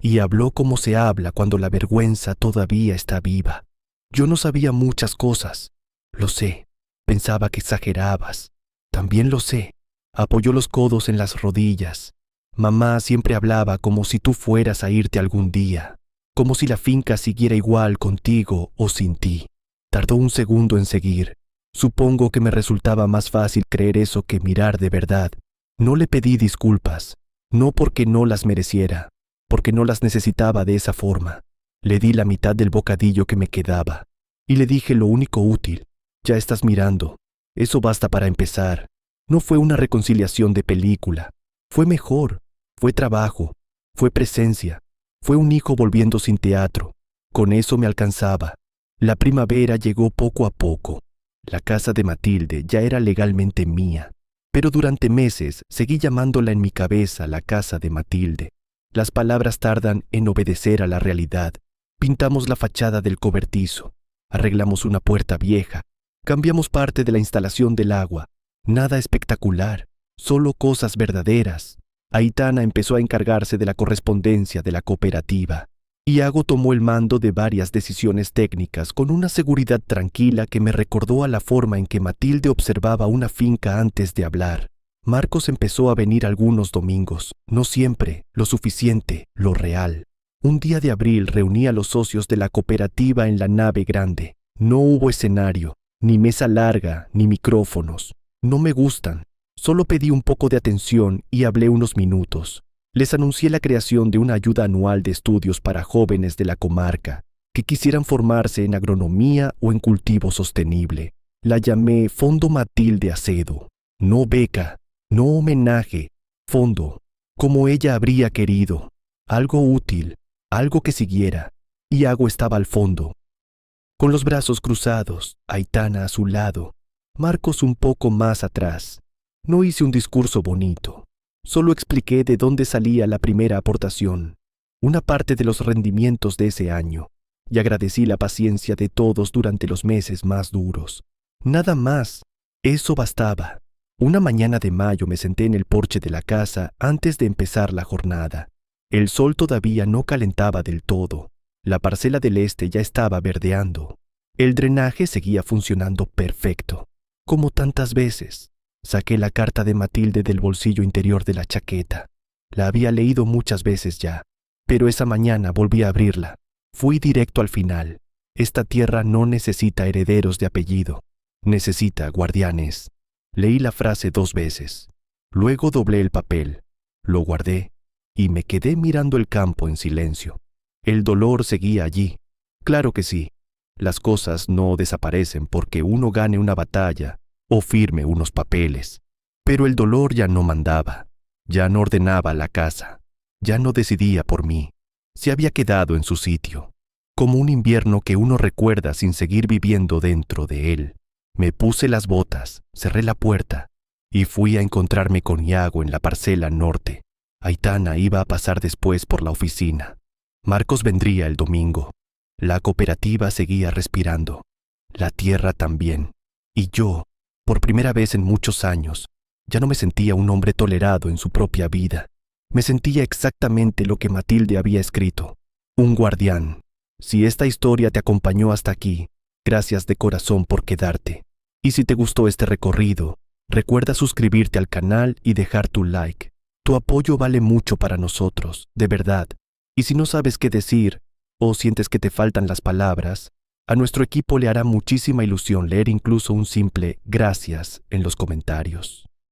[SPEAKER 1] y habló como se habla cuando la vergüenza todavía está viva. Yo no sabía muchas cosas. Lo sé. Pensaba que exagerabas. También lo sé. Apoyó los codos en las rodillas. Mamá siempre hablaba como si tú fueras a irte algún día, como si la finca siguiera igual contigo o sin ti. Tardó un segundo en seguir. Supongo que me resultaba más fácil creer eso que mirar de verdad. No le pedí disculpas, no porque no las mereciera, porque no las necesitaba de esa forma. Le di la mitad del bocadillo que me quedaba y le dije lo único útil: ya estás mirando, eso basta para empezar. No fue una reconciliación de película, fue mejor, fue trabajo, fue presencia, fue un hijo volviendo sin teatro. Con eso me alcanzaba. La primavera llegó poco a poco. La casa de Matilde ya era legalmente mía, pero durante meses seguí llamándola en mi cabeza la casa de Matilde. Las palabras tardan en obedecer a la realidad. Pintamos la fachada del cobertizo, arreglamos una puerta vieja, cambiamos parte de la instalación del agua. Nada espectacular, solo cosas verdaderas. Aitana empezó a encargarse de la correspondencia de la cooperativa. Iago tomó el mando de varias decisiones técnicas con una seguridad tranquila que me recordó a la forma en que Matilde observaba una finca antes de hablar. Marcos empezó a venir algunos domingos, no siempre, lo suficiente, lo real. Un día de abril reuní a los socios de la cooperativa en la nave grande. No hubo escenario, ni mesa larga, ni micrófonos. No me gustan. Solo pedí un poco de atención y hablé unos minutos. Les anuncié la creación de una ayuda anual de estudios para jóvenes de la comarca que quisieran formarse en agronomía o en cultivo sostenible. La llamé Fondo Matilde Acedo. No beca, no homenaje, fondo, como ella habría querido. Algo útil, algo que siguiera. Iago estaba al fondo, con los brazos cruzados, Aitana a su lado, Marcos un poco más atrás. No hice un discurso bonito. Solo expliqué de dónde salía la primera aportación, una parte de los rendimientos de ese año, y agradecí la paciencia de todos durante los meses más duros. Nada más, eso bastaba. Una mañana de mayo me senté en el porche de la casa antes de empezar la jornada. El sol todavía no calentaba del todo. La parcela del este ya estaba verdeando. El drenaje seguía funcionando perfecto, como tantas veces. Saqué la carta de Matilde del bolsillo interior de la chaqueta. La había leído muchas veces ya, pero esa mañana volví a abrirla. Fui directo al final. Esta tierra no necesita herederos de apellido. Necesita guardianes. Leí la frase 2 veces. Luego doblé el papel. Lo guardé y me quedé mirando el campo en silencio. El dolor seguía allí. Claro que sí. Las cosas no desaparecen porque uno gane una batalla o firme unos papeles. Pero el dolor ya no mandaba, ya no ordenaba la casa, ya no decidía por mí. Se había quedado en su sitio, como un invierno que uno recuerda sin seguir viviendo dentro de él. Me puse las botas, cerré la puerta y fui a encontrarme con Iago en la parcela norte. Aitana iba a pasar después por la oficina. Marcos vendría el domingo. La cooperativa seguía respirando, la tierra también, y yo, por primera vez en muchos años, ya no me sentía un hombre tolerado en su propia vida. Me sentía exactamente lo que Matilde había escrito, un guardián. Si esta historia te acompañó hasta aquí, gracias de corazón por quedarte. Y si te gustó este recorrido, recuerda suscribirte al canal y dejar tu like. Tu Tu apoyo vale mucho para nosotros, de verdad. Y si no sabes qué decir, o sientes que te faltan las palabras, a nuestro equipo le hará muchísima ilusión leer incluso un simple gracias en los comentarios.